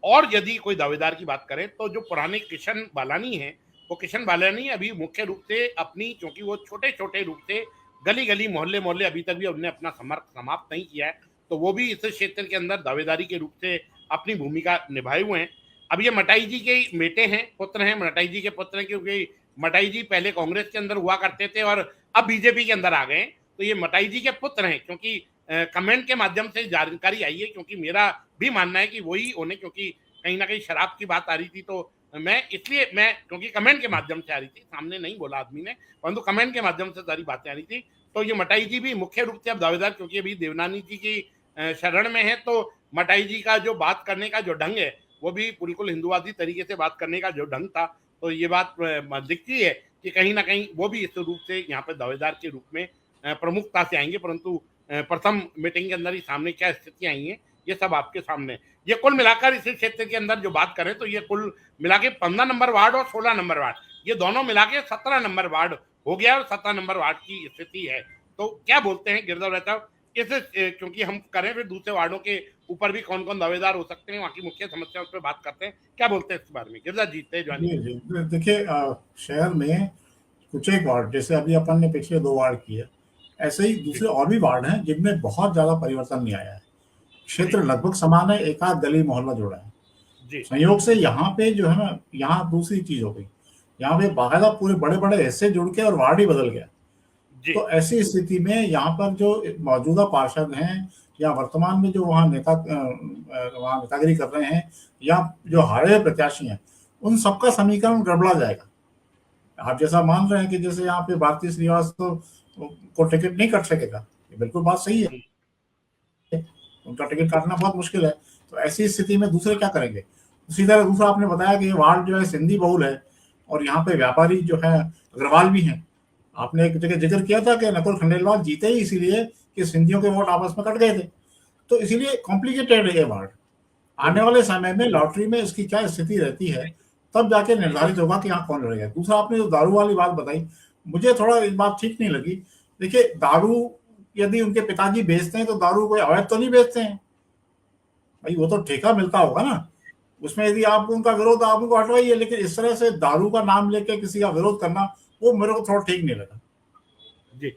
और यदि कोई दावेदार की बात करें तो जो पुराने किशन बालानी है, वो किशन बालानी अभी मुख्य रूप से अपनी, क्योंकि वो छोटे छोटे रूप से गली गली मोहल्ले मोहल्ले अभी तक भी उन्होंने अपना समाप्त नहीं किया है, तो वो भी इस क्षेत्र के अंदर दावेदारी के रूप से अपनी भूमिका निभाए हुए हैं। अब ये मटाई जी के बेटे हैं, पुत्र हैं, मटाई जी के पुत्र हैं, क्योंकि मटाई जी पहले कांग्रेस के अंदर हुआ करते थे और अब बीजेपी के अंदर आ गए, तो ये मटाई जी के पुत्र हैं। क्योंकि कमेंट के माध्यम से जानकारी आई है, क्योंकि मेरा भी मानना है कि वही होने, क्योंकि कहीं ना कहीं शराब की बात आ रही थी, तो मैं क्योंकि कमेंट के माध्यम से आ रही थी, सामने नहीं बोला आदमी ने, परंतु कमेंट के माध्यम से सारी बातें आ रही थी। तो ये मटाई जी भी मुख्य रूप से अब दावेदार, क्योंकि अभी देवनानी जी की शरण में है, तो मटाई जी का जो बात करने का जो ढंग है वो भी बिल्कुल हिंदुवादी तरीके से बात करने का जो ढंग था, तो ये बात दिखती है कि कहीं ना कहीं वो भी इस रूप से यहाँ पे दावेदार के रूप में प्रमुखता से आएंगे। परंतु प्रथम मीटिंग के अंदर ही सामने क्या स्थितियां आई हैं ये सब आपके सामने। ये कुल मिलाकर इस क्षेत्र के अंदर जो बात करें तो ये कुल मिला के 15 नंबर वार्ड और 16 नंबर वार्ड, ये दोनों मिला के 17 नंबर वार्ड हो गया और 17 नंबर वार्ड की स्थिति है। तो क्या बोलते हैं गिरधर साहब इस, क्योंकि हम करें फिर दूसरे वार्डों के ऊपर भी कौन कौन दावेदार हो सकते हैं, वहाँ की मुख्य समस्या उस पर बात करते हैं, क्या बोलते हैं इस बारे में गिरधर जी तेजवानी? देखिए, शहर में कुछ एक वार्ड, जैसे अभी अपन ने पिछले 2 वार्ड किए, ऐसे ही दूसरे और भी वार्ड हैं जिनमें बहुत ज्यादा परिवर्तन नहीं आया है। क्षेत्र लगभग समान है, एक आध गली मोहल्ला जोड़ा है। संयोग से यहाँ पे जो है ना, यहाँ दूसरी चीज हो गई, यहाँ पे बाकायदा पूरे बड़े बड़े हिस्से जुड़ के और वार्ड ही बदल गया। तो ऐसी स्थिति में यहाँ पर जो मौजूदा पार्षद हैं या वर्तमान में जो वहाँ नेतागिरी कर रहे हैं या जो हारे हुए प्रत्याशी हैं, उन सबका समीकरण गड़बड़ा जाएगा। आप जैसा मान रहे हैं कि जैसे यहाँ पे भारती श्रीवास्तव को टिकट नहीं कट सकेगा, ये बिल्कुल बात सही है, उनका टिकट काटना बहुत मुश्किल है। तो ऐसी स्थिति में दूसरे क्या करेंगे? उसी तरह दूसरा आपने बताया कि ये वार्ड जो है सिंधी बहुल है और यहाँ पे व्यापारी जो है अग्रवाल भी हैं। आपने एक जगह जिक्र किया था कि नकुल खंडेलवाल जीते ही इसीलिए कि सिंधियों के वोट आपस में कट गए थे, तो इसीलिए कॉम्प्लिकेटेड है ये वार्ड। आने वाले समय में लॉटरी में इसकी क्या स्थिति रहती है, तब जाके निर्धारित होगा कि यहाँ कौन लड़ेगा। दूसरा, आपने जो दारू वाली बात बताई, मुझे थोड़ा इस बात ठीक नहीं लगी। देखिए, दारू यदि उनके पिताजी बेचते हैं तो दारू कोई अवैध तो नहीं बेचते हैं भाई, वो तो ठेका मिलता होगा ना, उसमें यदि आप उनका विरोध आप उनको हटवाइए, लेकिन इस तरह से दारू का नाम लेके किसी का विरोध करना, वो मेरे को थोड़ा ठीक नहीं लगा। जी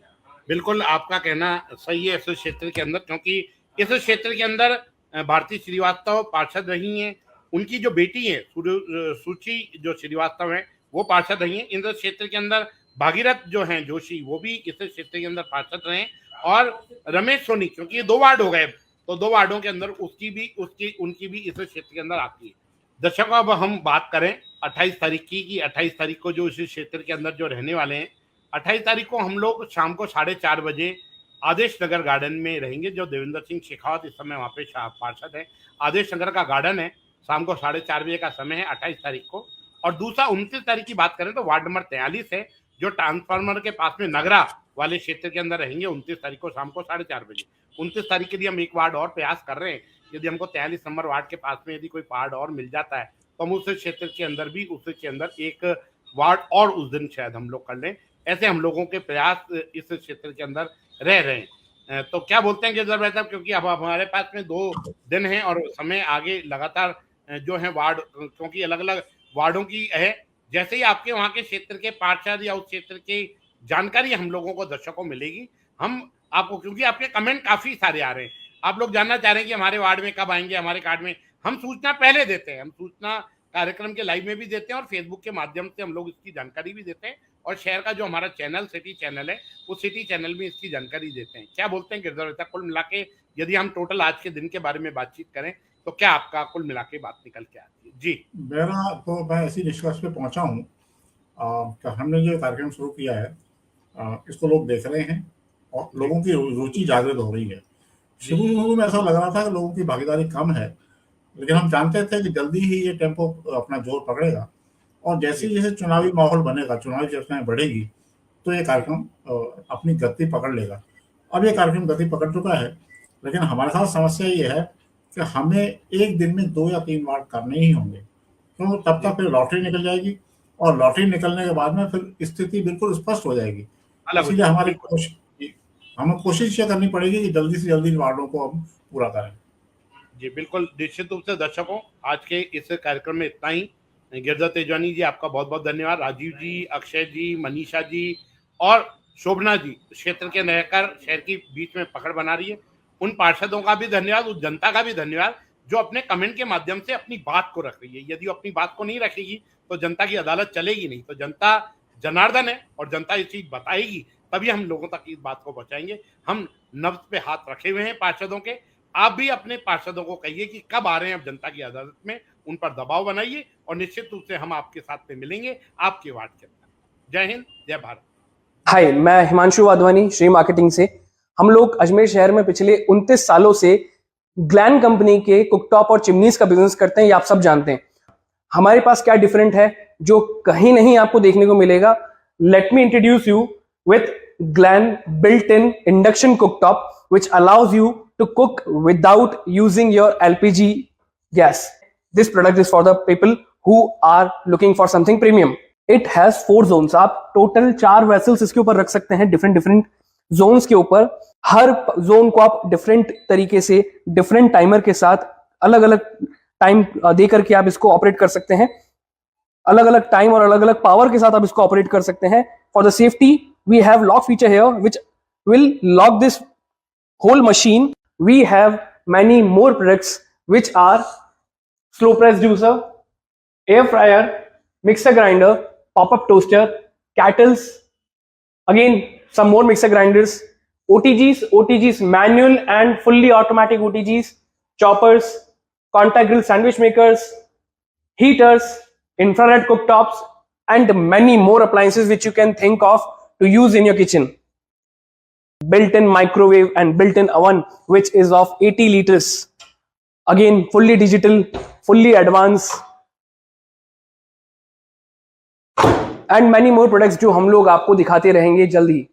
बिल्कुल, आपका कहना सही है इस क्षेत्र के अंदर, क्योंकि इस क्षेत्र के अंदर भारती श्रीवास्तव पार्षद रही हैं, उनकी जो बेटी है सुची जो श्रीवास्तव है वो पार्षद रही हैं। इस क्षेत्र के अंदर भागीरथ जो हैं जोशी वो भी इस क्षेत्र के अंदर पार्षद रहे, और रमेश सोनी, क्योंकि ये 2 वार्ड हो गए तो 2 वार्डों के अंदर उनकी भी इस क्षेत्र के अंदर आती है। दर्शकों, अब हम बात करें 28 तारीख की, कि 28 तारीख को जो इस क्षेत्र के अंदर जो रहने वाले हैं, 28 तारीख को हम लोग शाम को 4:30 बजे आदेश नगर गार्डन में रहेंगे। जो देवेंद्र सिंह शेखावत इस समय वहाँ पे पार्षद है, आदेश नगर का गार्डन है, शाम को 4:30 बजे का समय है 28 तारीख को। और दूसरा 29 तारीख की बात करें तो वार्ड नंबर 43 है, जो ट्रांसफार्मर के पास में नगरा वाले क्षेत्र के अंदर रहेंगे 29 तारीख को शाम को 4:30 बजे। 29 तारीख के लिए हम एक वार्ड और प्रयास कर रहे हैं, यदि हमको 43 नंबर वार्ड के पास में यदि कोई वार्ड और मिल जाता है तो हम उस क्षेत्र के अंदर भी उसके अंदर एक वार्ड और उस दिन शायद हम लोग कर लें। ऐसे हम लोगों के प्रयास इस क्षेत्र के अंदर रह रहे हैं। तो क्या बोलते हैं गिरधर भाई साहब, क्योंकि अब हमारे पास में 2 दिन है और समय आगे लगातार जो है वार्ड, क्योंकि अलग अलग वार्डों की है, जैसे ही आपके वहाँ के क्षेत्र के पार्षद या उस क्षेत्र की जानकारी हम लोगों को दर्शकों मिलेगी, हम आपको, क्योंकि आपके कमेंट काफी सारे आ रहे हैं, आप लोग जानना चाह रहे हैं कि हमारे वार्ड में कब आएंगे, हमारे कार्ड में। हम सूचना पहले देते हैं, हम सूचना कार्यक्रम के लाइव में भी देते हैं और फेसबुक के माध्यम से हम लोग इसकी जानकारी भी देते हैं, और शहर का जो हमारा चैनल सिटी चैनल है वो सिटी चैनल में इसकी जानकारी देते हैं। क्या बोलते हैं गिरधर भाई, कुल मिला के यदि हम टोटल आज के दिन के बारे में बातचीत करें तो क्या आपका कुल मिला के बात निकल के आती है? जी, मेरा तो मैं ऐसी निष्कर्ष पे पहुंचा हूँ कि हमने जो कार्यक्रम शुरू किया है इसको लोग देख रहे हैं और लोगों की रुचि जागृत हो रही है। शुरू में ऐसा लग रहा था कि लोगों की भागीदारी कम है, लेकिन हम जानते थे कि जल्दी ही ये टेम्पो अपना जोर पकड़ेगा, और जैसे जैसे चुनावी माहौल बनेगा, चुनावी चर्चाएं बढ़ेगी, तो ये कार्यक्रम अपनी गति पकड़ लेगा। अब ये कार्यक्रम गति पकड़ चुका है, लेकिन हमारे साथ समस्या ये है कि हमें एक दिन में 2 या 3 वार्ड करने ही होंगे, तो तब तक फिर लॉटरी निकल जाएगी, और लॉटरी निकलने के बाद में फिर स्थिति बिल्कुल स्पष्ट हो जाएगी। इसलिए हमें कोशिश ये करनी पड़ेगी कि जल्दी से जल्दी वार्डों को हम पूरा करें। जी बिल्कुल, निश्चित रूप से दर्शकों, आज के इस कार्यक्रम में इतना ही। गिरधर तेजवानी जी, आपका बहुत बहुत धन्यवाद। राजीव जी, अक्षय जी, मनीषा जी और शोभना जी क्षेत्र के रहकर शहर की बीच में पकड़ बना रही है, उन पार्षदों का भी धन्यवाद, उस जनता का भी धन्यवाद जो अपने कमेंट के माध्यम से अपनी बात को रख रही है। यदि वो अपनी बात को नहीं रखेगी तो जनता की अदालत चलेगी नहीं। तो जनता जनार्दन है और जनता ये चीज बताएगी, तभी हम लोगों तक इस बात को पहुंचाएंगे। हम नब्ज पे हाथ रखे हुए हैं पार्षदों के। आप भी अपने पार्षदों को कहिए कि कब आ रहे हैं अब जनता की अदालत में, उन पर दबाव बनाइए और निश्चित रूप से हम आपके साथ में मिलेंगे आपके वार्ड के अंदर। जय हिंद, जय भारत। हाय, मैं हिमांशु वाधवानी, श्री मार्केटिंग से। हम लोग अजमेर शहर में पिछले 29 सालों से ग्लैन कंपनी के कुकटॉप और चिमनीज का बिजनेस करते हैं, ये आप सब जानते हैं। हमारे पास क्या डिफरेंट है जो कहीं नहीं आपको देखने को मिलेगा? Let me introduce you with Glen built in induction cooktop which allows you to cook without using your LPG gas. This product is for the people who are looking for something premium. It has 4 zones. आप total 4 vessels इसके ऊपर रख सकते हैं, different zones के ऊपर। हर zone को आप डिफरेंट तरीके से डिफरेंट टाइमर के साथ अलग अलग टाइम दे करके आप इसको ऑपरेट कर सकते हैं। अलग अलग टाइम और अलग अलग पावर के साथ आप इसको ऑपरेट कर सकते हैं। For the safety we have lock feature here which will lock this whole machine. We have many more products which are slow press juicer, air fryer, mixer grinder, pop-up toaster, kettles, again some more mixer grinders, OTGs manual and fully automatic OTGs, choppers, contact grill sandwich makers, heaters, infrared cooktops and many more appliances which you can think of to use in your kitchen. Built-in microwave and built-in oven which is of 80 liters. Again fully digital, fully advanced and many more products जो हम लोग आपको दिखाते रहेंगे जल्दी।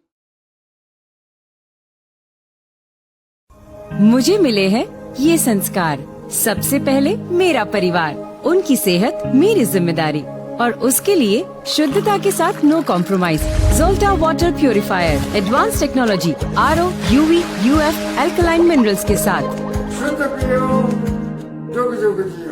मुझे मिले हैं ये संस्कार सबसे पहले मेरा परिवार, उनकी सेहत मेरी जिम्मेदारी और उसके लिए शुद्धता के साथ नो कॉम्प्रोमाइज। जोल्टा water purifier, advance technology, RO, UV, UF, alkaline minerals के साथ। शुद्ध पियो, जुग जुग जियो।